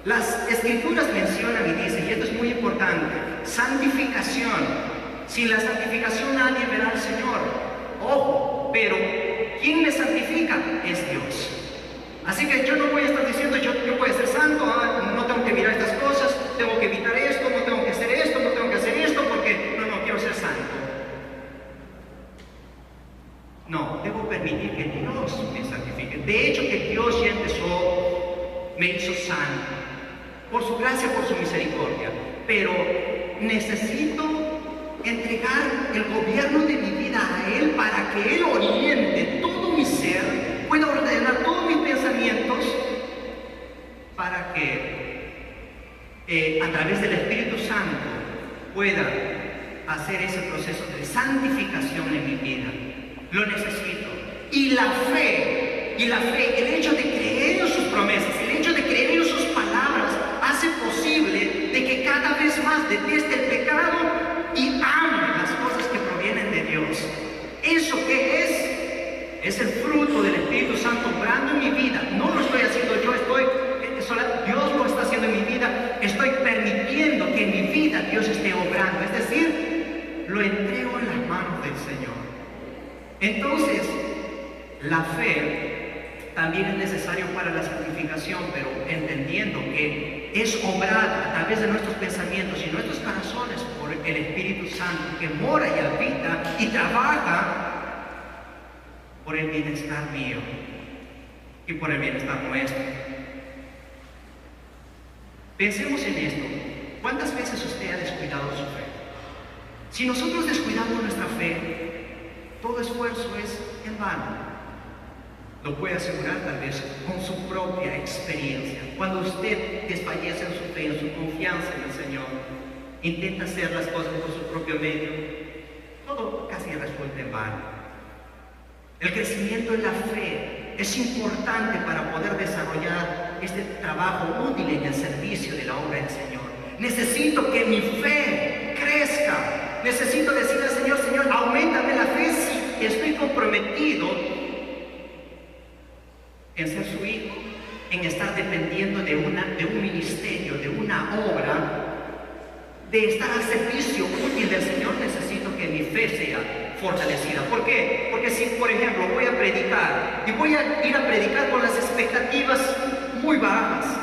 Las Escrituras mencionan y dicen, y esto es muy importante: santificación. Sin la santificación nadie verá al Señor. Ojo, pero ¿quién me santifica? Es Dios. Así que yo no voy a estar diciendo: yo voy a ser santo, no tengo que mirar estas cosas, tengo que evitar esto, no tengo que hacer esto, no tengo que hacer esto, porque no quiero ser santo. No, debo permitir que Dios me santifique. De hecho, que Dios ya me hizo santo, por su gracia, por su misericordia. Pero necesito entregar el gobierno de mi vida a Él para que Él oriente todo mi ser, pueda ordenar todos mis pensamientos, para que a través del Espíritu Santo pueda hacer ese proceso de santificación en mi vida. Lo necesito. Y la fe, el hecho de creer en sus promesas, el hecho de creer en sus palabras, hace posible de que cada vez más deteste el pecado y ame las cosas que provienen de Dios. ¿Eso qué es? Es el fruto del Espíritu Santo obrando en mi vida. No lo estoy haciendo yo, Dios lo está haciendo en mi vida. Estoy permitiendo que en mi vida Dios esté obrando. Es decir, lo entrego en las manos del Señor. Entonces, la fe también es necesario para la santificación, pero entendiendo que es obrada a través de nuestros pensamientos y nuestros corazones por el Espíritu Santo, que mora y habita y trabaja por el bienestar mío y por el bienestar nuestro. Pensemos en esto: ¿cuántas veces usted ha descuidado su fe? Si nosotros descuidamos nuestra fe, todo esfuerzo es en vano. Lo puede asegurar tal vez con su propia experiencia. Cuando usted desfallece en su fe, en su confianza en el Señor, intenta hacer las cosas por su propio medio, todo casi resulta en vano. El crecimiento en la fe es importante para poder desarrollar este trabajo útil en el servicio de la obra del Señor. Necesito que mi fe crezca. Necesito decirle al Señor: Señor, auméntame la fe si estoy comprometido en ser su hijo, en estar dependiendo de un ministerio, de una obra, de estar al servicio útil del Señor. Necesito que mi fe sea fortalecida. ¿Por qué? Porque si, por ejemplo, voy a predicar y voy a ir a predicar con las expectativas muy bajas,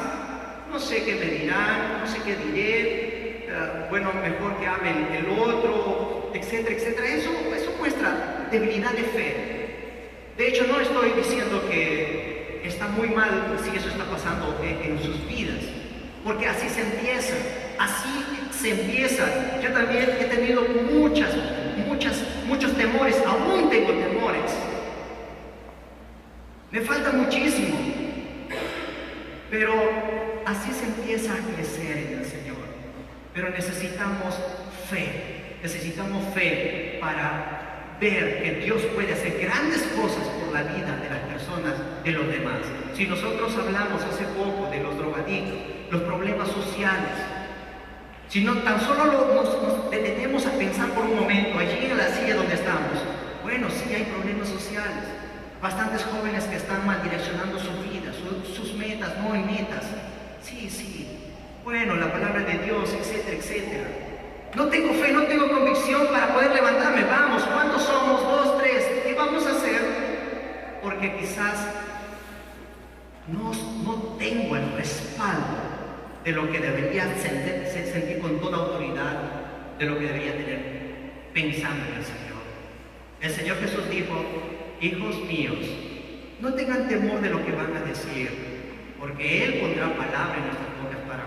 no sé qué me dirán, no sé qué diré, bueno, mejor que hable el otro, etcétera, etcétera. Eso muestra debilidad de fe. De hecho, no estoy diciendo que está muy mal si eso está pasando en sus vidas, porque así se empieza, Yo también he tenido muchos temores, aún tengo temores, me falta muchísimo, pero así se empieza a crecer en el Señor. Pero necesitamos fe para ver que Dios puede hacer grandes cosas por la vida de las personas, de los demás. Si nosotros hablamos hace poco de los drogadictos, los problemas sociales, si no tan solo nos detenemos a pensar por un momento allí en la silla donde estamos, bueno, sí hay problemas sociales, bastantes jóvenes que están mal direccionando su vida, sus metas, no hay metas, sí, bueno, la palabra de Dios, etcétera, etcétera. No tengo fe, no tengo convicción para poder levantarme. Vamos, ¿cuántos somos? 2, 3. ¿Qué vamos a hacer? Porque quizás no tengo el respaldo de lo que debería sentir con toda autoridad, de lo que debería tener pensando en el Señor. El Señor Jesús dijo: hijos míos, no tengan temor de lo que van a decir, porque Él pondrá palabra en nuestras bocas para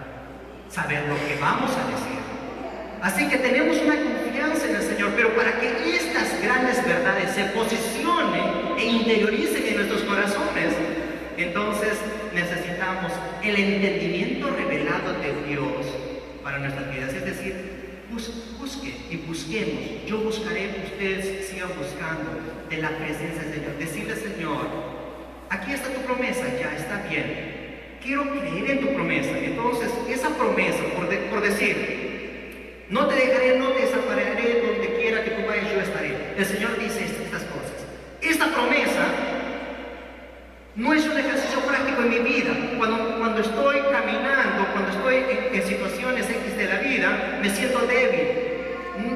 saber lo que vamos a decir. Así que tenemos una confianza en el Señor, pero para que estas grandes verdades se posicionen e interioricen en nuestros corazones, entonces necesitamos el entendimiento revelado de Dios para nuestras vidas. Es decir, busquen y busquemos. Yo buscaré, ustedes sigan buscando de la presencia del Señor. Decirle: Señor, aquí está tu promesa, ya está bien. Quiero creer en tu promesa. Entonces, esa promesa, por decir, no te dejaré, no te desampararé, donde quiera que tú vayas, yo estaré. El Señor dice estas cosas. Esta promesa no es un ejercicio práctico en mi vida. Cuando estoy caminando, cuando estoy en situaciones X de la vida, me siento débil.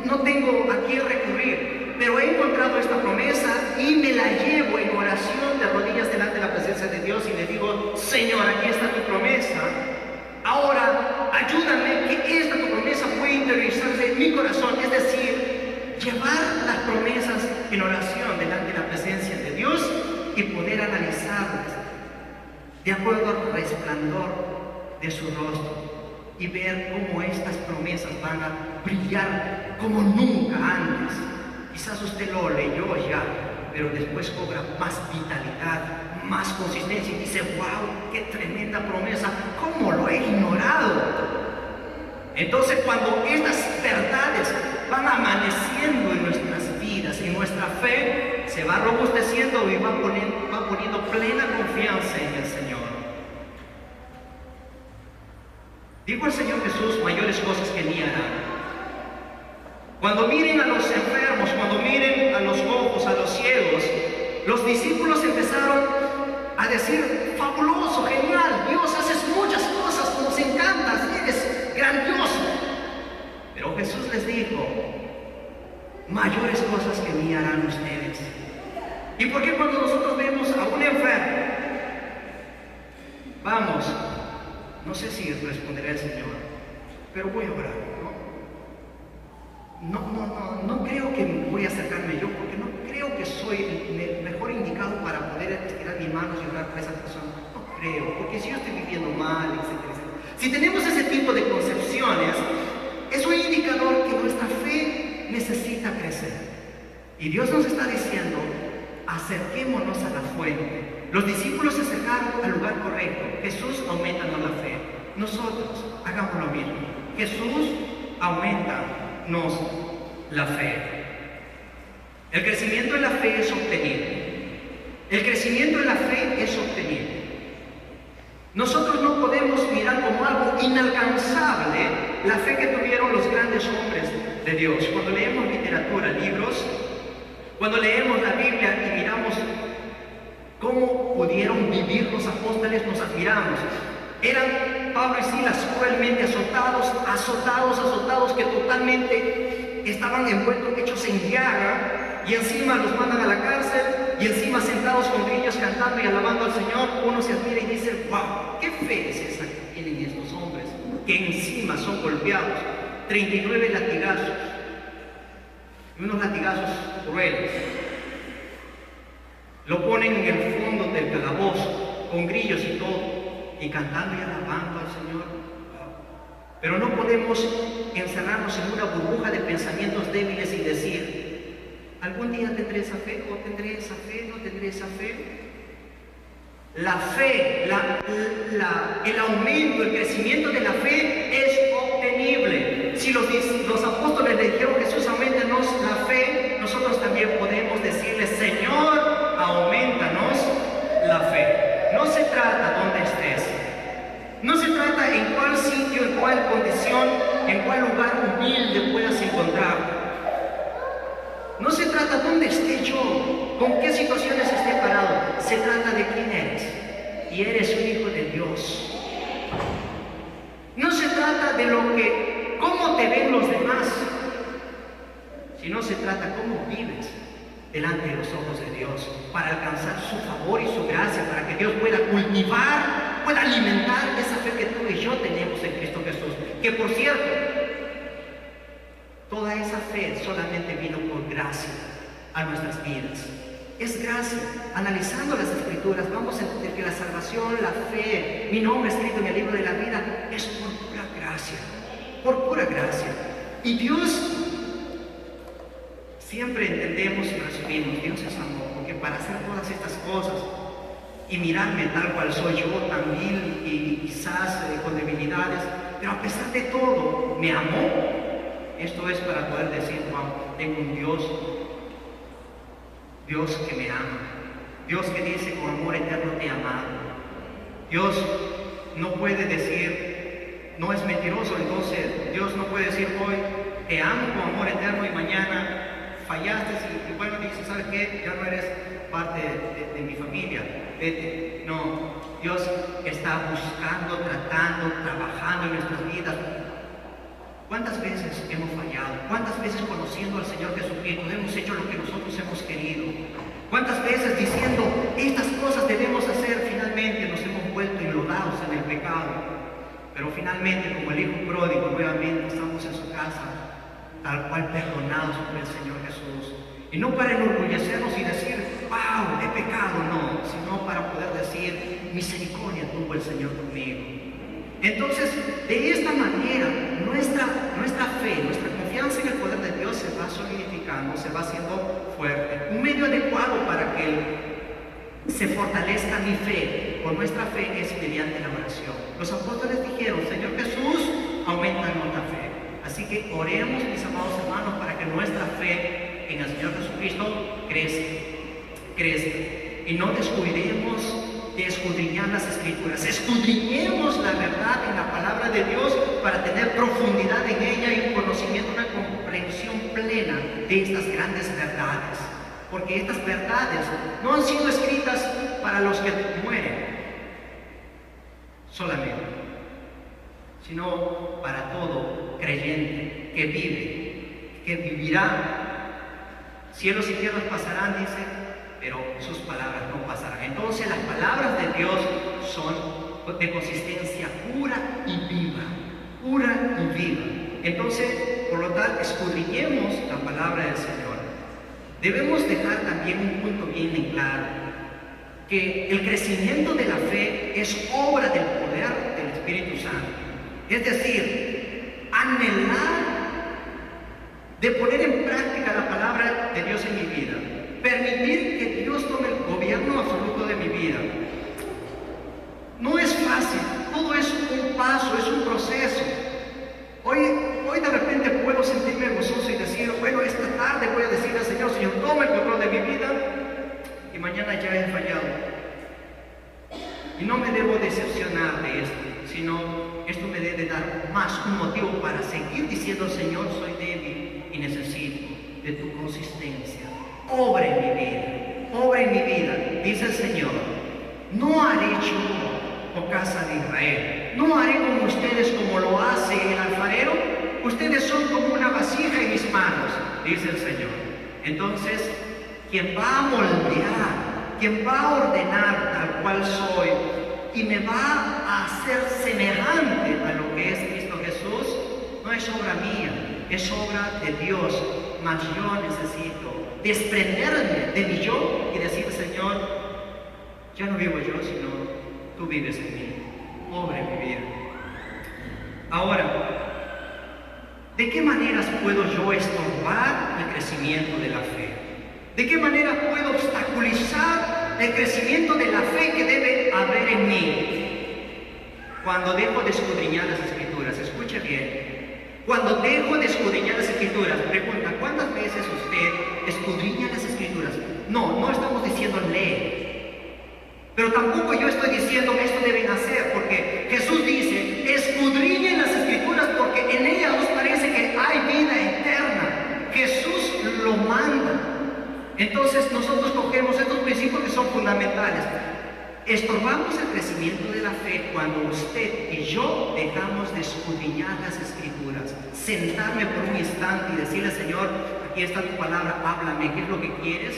No tengo a quién recurrir. Pero he encontrado esta promesa y me la llevo en oración de rodillas delante de la presencia de Dios y le digo: Señor, aquí está tu promesa. Ahora, ayúdame que esta tu promesa pueda interiorizarse en mi corazón, es decir, llevar las promesas en oración delante de la presencia de Dios y poder analizarlas de acuerdo al resplandor de su rostro y ver cómo estas promesas van a brillar como nunca antes. Quizás usted lo leyó ya, pero después cobra más vitalidad, más consistencia y dice: wow, qué tremenda promesa, ¿cómo lo he ignorado? Entonces, cuando estas verdades van amaneciendo en nuestras vidas, en nuestra fe se va robusteciendo y va poniendo plena confianza en el Señor. Dijo el Señor Jesús: mayores cosas que ni harán. Cuando miren a los enfermos, cuando miren a los cojos, a los ciegos, los discípulos empezaron a decir: fabuloso, genial, Dios, haces muchas cosas, nos encantas, eres grandioso. Pero Jesús les dijo: mayores cosas que mí harán ustedes. ¿Y por qué cuando nosotros vemos a un enfermo, vamos, no sé si responderá el Señor, pero voy a orar? No creo que voy a acercarme yo, porque no creo que soy el mejor indicado para poder estirar mis manos y orar por esa persona. No creo, porque si yo estoy viviendo mal, etcétera, etcétera. Si tenemos ese tipo de concepciones, es un indicador que nuestra fe necesita crecer. Y Dios nos está diciendo: acerquémonos a la fuente. Los discípulos se acercaron al lugar correcto. Jesús aumentanos la fe. Nosotros hagamos lo mismo. Jesús aumentanos la fe. El crecimiento en la fe es obtenible. El crecimiento en la fe es obtenible. Nosotros no podemos mirar como algo inalcanzable la fe que tuvieron los grandes hombres de Dios. Cuando leemos literatura, libros, cuando leemos la Biblia y miramos cómo pudieron vivir los apóstoles, nos admiramos. Eran Pablo y Silas cruelmente azotados, que totalmente estaban envueltos, hechos en llaga, y encima los mandan a la cárcel, y encima sentados con grillos cantando y alabando al Señor. Uno se admira y dice: wow, qué fe es esa que tienen estos hombres, que encima son golpeados, 39 latigazos, y unos latigazos crueles. Lo ponen en el fondo del calabozo. con grillos y todo, y cantando y alabando al Señor. Pero no podemos encerrarnos en una burbuja de pensamientos débiles y decir, ¿algún día tendré esa fe? ¿O tendré esa fe? ¿No tendré esa fe? La fe, el aumento, el crecimiento de la fe es obtenible. Si los apóstoles le dijeron, Jesús, aumentanos la fe, nosotros también podemos decirle, Señor, aumentanos la fe. No se trata dónde estés. No se trata en cuál sitio, en cuál condición, en cuál lugar humilde puedas encontrar. No se trata dónde esté yo, con qué situaciones esté parado. Se trata de quién eres. Y eres un hijo de Dios. No se trata de cómo te ven los demás, sino se trata cómo vives delante de los ojos de Dios para alcanzar su favor y su gracia, para que Dios pueda cultivar, pueda alimentar esa fe que tú y yo tenemos en Cristo Jesús. Que por cierto, toda esa fe solamente vino por gracia a nuestras vidas. Es gracia. Analizando las Escrituras, vamos a entender que la salvación, la fe, mi nombre escrito en el libro de la vida, es por pura gracia. Por pura gracia. Y Dios, siempre entendemos y recibimos, Dios es amor, porque para hacer todas estas cosas y mirarme tal cual soy yo, tan vil y quizás con debilidades, pero a pesar de todo, me amó. Esto es para poder decir, wow, tengo un Dios que me ama, Dios que dice, con amor eterno te he amado. Dios no puede decir, no es mentiroso, entonces Dios no puede decir hoy, te amo con amor eterno y mañana fallaste y bueno, dice, ¿sabes qué? Ya no eres parte de mi familia, vete. No, Dios está buscando, tratando, trabajando en nuestras vidas. ¿Cuántas veces hemos fallado? ¿Cuántas veces conociendo al Señor Jesucristo hemos hecho lo que nosotros hemos querido? ¿Cuántas veces diciendo estas cosas debemos hacer, finalmente nos hemos vuelto enlodados en el pecado? Pero finalmente, como el hijo pródigo, nuevamente estamos en su casa, tal cual perdonados por el Señor Jesús. Y no para enorgullecernos y decir, wow, he pecado, no, sino para poder decir, misericordia tuvo el Señor conmigo. Entonces, de esta manera, nuestra fe, nuestra confianza en el poder de Dios se va solidificando, se va haciendo fuerte. Un medio adecuado para que se fortalezca mi fe, con nuestra fe, es mediante la oración. Los apóstoles dijeron, Señor Jesús, aumentanos la fe. Así que oremos, mis amados hermanos, para que nuestra fe en el Señor Jesucristo crezca. Y no descuidemos de escudriñar las Escrituras. Escudriñemos la verdad en la palabra de Dios para tener profundidad en ella y un conocimiento, una comprensión plena de estas grandes verdades. Porque estas verdades no han sido escritas para los que mueren solamente, sino para todo creyente que vive, que vivirá. Cielos y tierras pasarán, dice, pero sus palabras no pasarán. Entonces las palabras de Dios son de consistencia pura y viva, pura y viva. Entonces, por lo tanto, escudriñemos la palabra del Señor. Debemos dejar también un punto bien en claro, que el crecimiento de la fe es obra del poder del Espíritu Santo. Es decir, anhelar de poner en práctica la palabra de Dios en mi vida. Permitir que Dios tome el gobierno absoluto de mi vida. No es fácil, todo es un paso, es un proceso. Hoy de repente puedo sentirme gozoso y decir, bueno, esta tarde voy a decirle al Señor, Señor, toma el control de mi vida, y mañana ya he fallado. Y no me debo decepcionar de esto, sino esto me debe dar más un motivo para seguir diciendo, Señor, soy débil y necesito de tu consistencia. Obra en mi vida, dice el Señor. No haré yo, oh casa de Israel, no haré con ustedes como lo hace el alfarero. Ustedes son como una vasija en mis manos, dice el Señor. Entonces, quien va a moldear, quien va a ordenar tal cual soy y me va a hacer semejante a lo que es Cristo Jesús, no es obra mía, es obra de Dios. Mas yo necesito desprenderme de mi yo y decir, Señor, Ya no vivo yo, sino tú vives en mí. Pobre mi vida. Ahora, ¿de qué maneras puedo yo estorbar el crecimiento de la fe? ¿De qué manera puedo obstaculizar el crecimiento de la fe que debe haber en mí? Cuando dejo de escudriñar las Escrituras, escuche bien. Cuando dejo de escudriñar las Escrituras, pregunta, ¿cuántas veces usted escudriña las Escrituras? No estamos diciendo lee. Pero tampoco yo estoy diciendo que esto deben hacer, porque Jesús dice, escudriñen las Escrituras porque en ellas os parece que hay vida eterna. Jesús lo manda. Entonces nosotros cogemos estos principios que son fundamentales. Estorbamos el crecimiento de la fe cuando usted y yo dejamos de escudriñar las Escrituras, sentarme por un instante y decirle, Señor, aquí está tu palabra, háblame, ¿qué es lo que quieres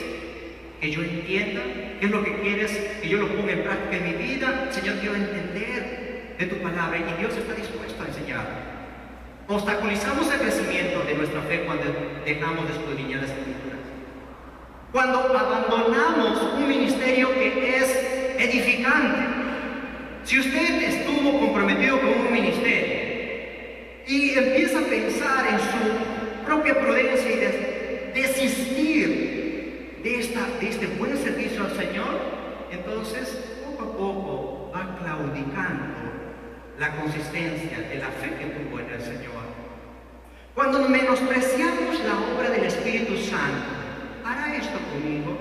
que yo entienda? ¿Qué es lo que quieres que yo lo ponga en práctica en mi vida? Señor, quiero entender de tu palabra, y Dios está dispuesto a enseñar. Obstaculizamos el crecimiento de nuestra fe cuando dejamos de escudriñar las Escrituras. Cuando abandonamos un ministerio que es edificante. Si usted estuvo comprometido con un ministerio y empieza a pensar en su propia prudencia y desistir de este buen servicio al Señor, entonces poco a poco va claudicando la consistencia de la fe que tuvo en el Señor. Cuando menospreciamos la obra del Espíritu Santo, ¿hará esto conmigo?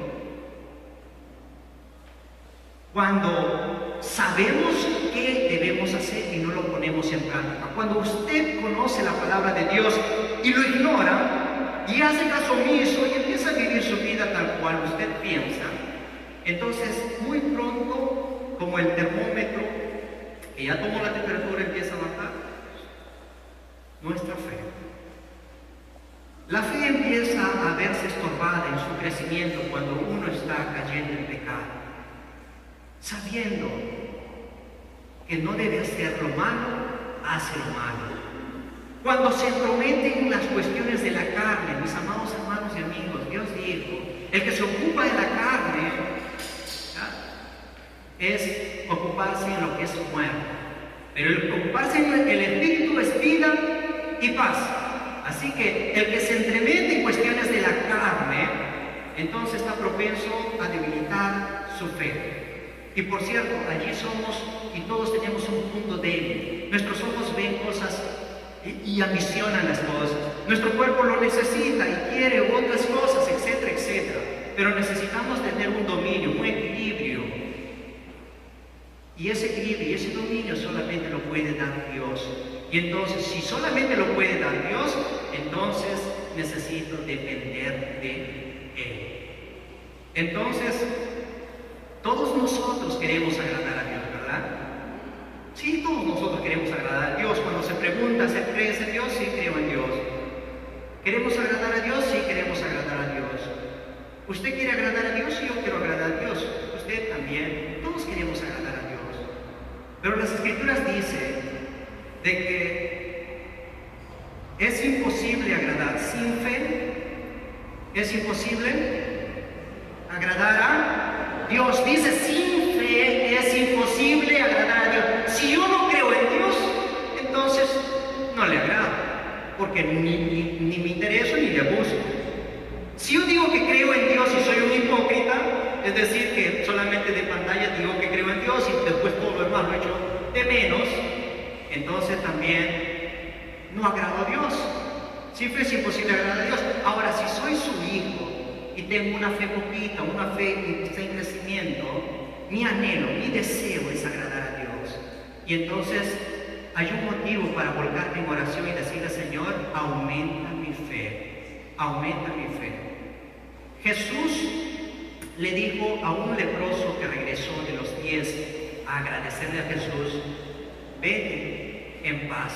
Cuando sabemos qué debemos hacer y no lo ponemos en práctica, cuando usted conoce la palabra de Dios y lo ignora y hace caso omiso y empieza a vivir su vida tal cual usted piensa, entonces muy pronto, como el termómetro que ya tomó la temperatura, empieza a bajar nuestra fe. La fe empieza a verse estorbada en su crecimiento cuando uno está cayendo en pecado, sabiendo que no debe hacer lo malo, hace lo malo. Cuando se entromete en las cuestiones de la carne, mis amados hermanos y amigos, Dios dijo, el que se ocupa de la carne, ¿ya?, es ocuparse en lo que es muerte, pero el ocuparse en el espíritu es vida y paz. Así que el que se entremete en cuestiones de la carne, entonces está propenso a debilitar su fe. Y por cierto, allí somos y todos tenemos un punto débil. Nuestros ojos ven cosas y ambicionan las cosas. Nuestro cuerpo lo necesita y quiere otras cosas, etcétera, etcétera. Pero necesitamos tener un dominio, un equilibrio. Y ese equilibrio y ese dominio solamente lo puede dar Dios. Y entonces, si solamente lo puede dar Dios, entonces necesito depender de Él. Entonces, todos nosotros queremos agradar a Dios, ¿verdad? Sí, todos nosotros queremos agradar a Dios. Cuando se pregunta, ¿se cree en Dios? Sí, creo en Dios. ¿Queremos agradar a Dios? Sí, queremos agradar a Dios. ¿Usted quiere agradar a Dios? Sí, yo quiero agradar a Dios. Usted también. Todos queremos agradar a Dios. Pero las Escrituras dicen de que es imposible agradar sin fe, es imposible agradar a Dios. Dice, sin fe es imposible agradar a Dios. Si yo no creo en Dios, entonces no le agrado, porque ni me intereso ni le busco. Si yo digo que creo en Dios y soy un hipócrita, es decir, que solamente de pantalla digo que creo en Dios y después todo lo demás lo he hecho de menos, entonces también no agrado a Dios. Siempre es imposible agradar a Dios. Ahora, si soy su hijo y tengo una fe poquita, una fe que está en crecimiento, mi anhelo, mi deseo es agradar a Dios. Y entonces hay un motivo para volcarme en oración y decirle, Señor, aumenta mi fe, aumenta mi fe. Jesús le dijo a un leproso que regresó de los pies a agradecerle a Jesús, vete en paz,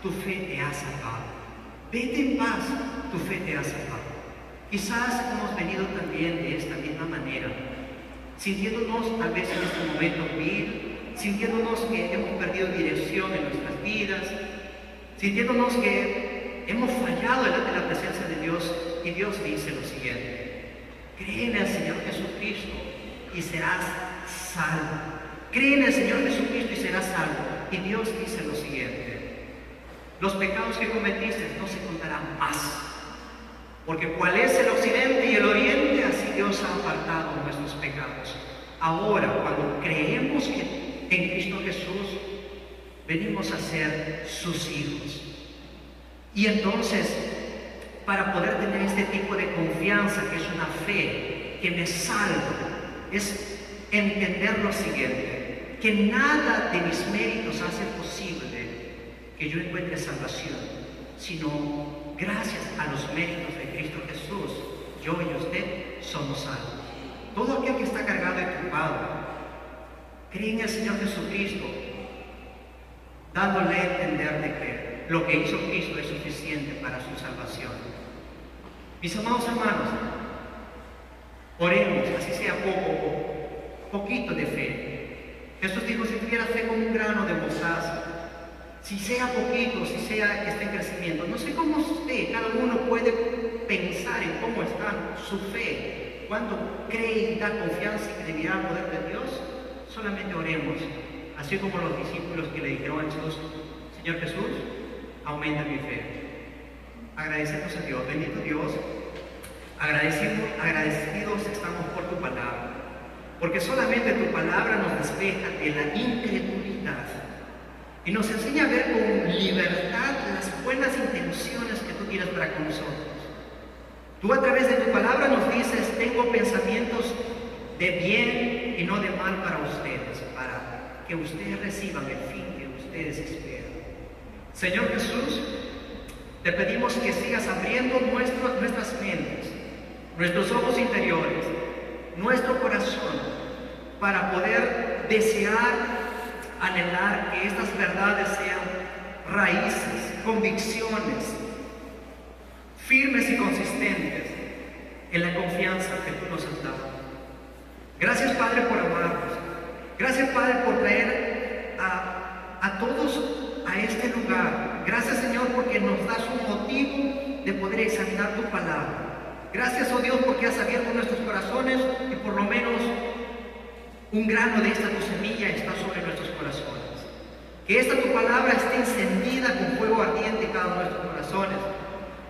tu fe te ha salvado. Vete en paz, tu fe te ha salvado. Quizás hemos venido también de esta misma manera, sintiéndonos tal vez en este momento vil, sintiéndonos que hemos perdido dirección en nuestras vidas, sintiéndonos que hemos fallado delante de la presencia de Dios. Y Dios dice lo siguiente: cree en el Señor Jesucristo y serás salvo. Cree en el Señor Jesucristo y serás salvo. Y Dios dice lo siguiente: los pecados que cometiste no se contarán más. Porque cuál es el occidente y el oriente, así Dios ha apartado nuestros pecados. Ahora, cuando creemos en Cristo Jesús, venimos a ser sus hijos. Y entonces, para poder tener este tipo de confianza, que es una fe que me salva, es entender lo siguiente: que nada de mis méritos hace posible que yo encuentre salvación, sino gracias a los méritos de Cristo Jesús, yo y usted somos salvos. Todo aquel que está cargado y turbado, cree en el Señor Jesucristo, dándole a entender de que lo que hizo Cristo es suficiente para su salvación. Mis amados hermanos, oremos, así sea poquito de fe. Jesús dijo: si tuviera fe como un grano de mostaza, si sea poquito, si sea que esté en crecimiento. No sé cómo usted, cada uno puede pensar en cómo está su fe, cuánto cree y da confianza y credibilidad al poder de Dios. Solamente oremos, así como los discípulos que le dijeron a Jesús: Señor Jesús, aumenta mi fe. Agradecemos a Dios, bendito Dios, agradecidos estamos por tu palabra, porque solamente tu palabra nos despeja de la incredulidad y nos enseña a ver con libertad las buenas intenciones que tú tienes para con nosotros. Tú, a través de tu palabra, nos dices: tengo pensamientos de bien y no de mal para ustedes, para que ustedes reciban el fin que ustedes esperan. Señor Jesús, te pedimos que sigas abriendo nuestras mentes, nuestros ojos interiores, nuestro corazón, para poder desear, anhelar que estas verdades sean raíces, convicciones firmes y consistentes en la confianza que tú nos has dado. Gracias, Padre, por amarnos. Gracias, Padre, por traer a todos a este lugar. Gracias, Señor, porque nos das un motivo de poder examinar tu palabra. Gracias, oh Dios, porque has abierto nuestros corazones y por lo menos un grano de esta tu semilla está sobre nuestros corazones. Que esta tu palabra esté encendida con fuego ardiente en cada uno de nuestros corazones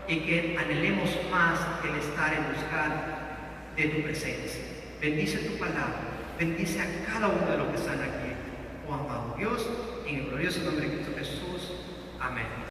y que anhelemos más el estar en buscar de tu presencia. Bendice tu palabra, bendice a cada uno de los que están aquí. Oh amado Dios, en el glorioso nombre de Cristo Jesús. Amén.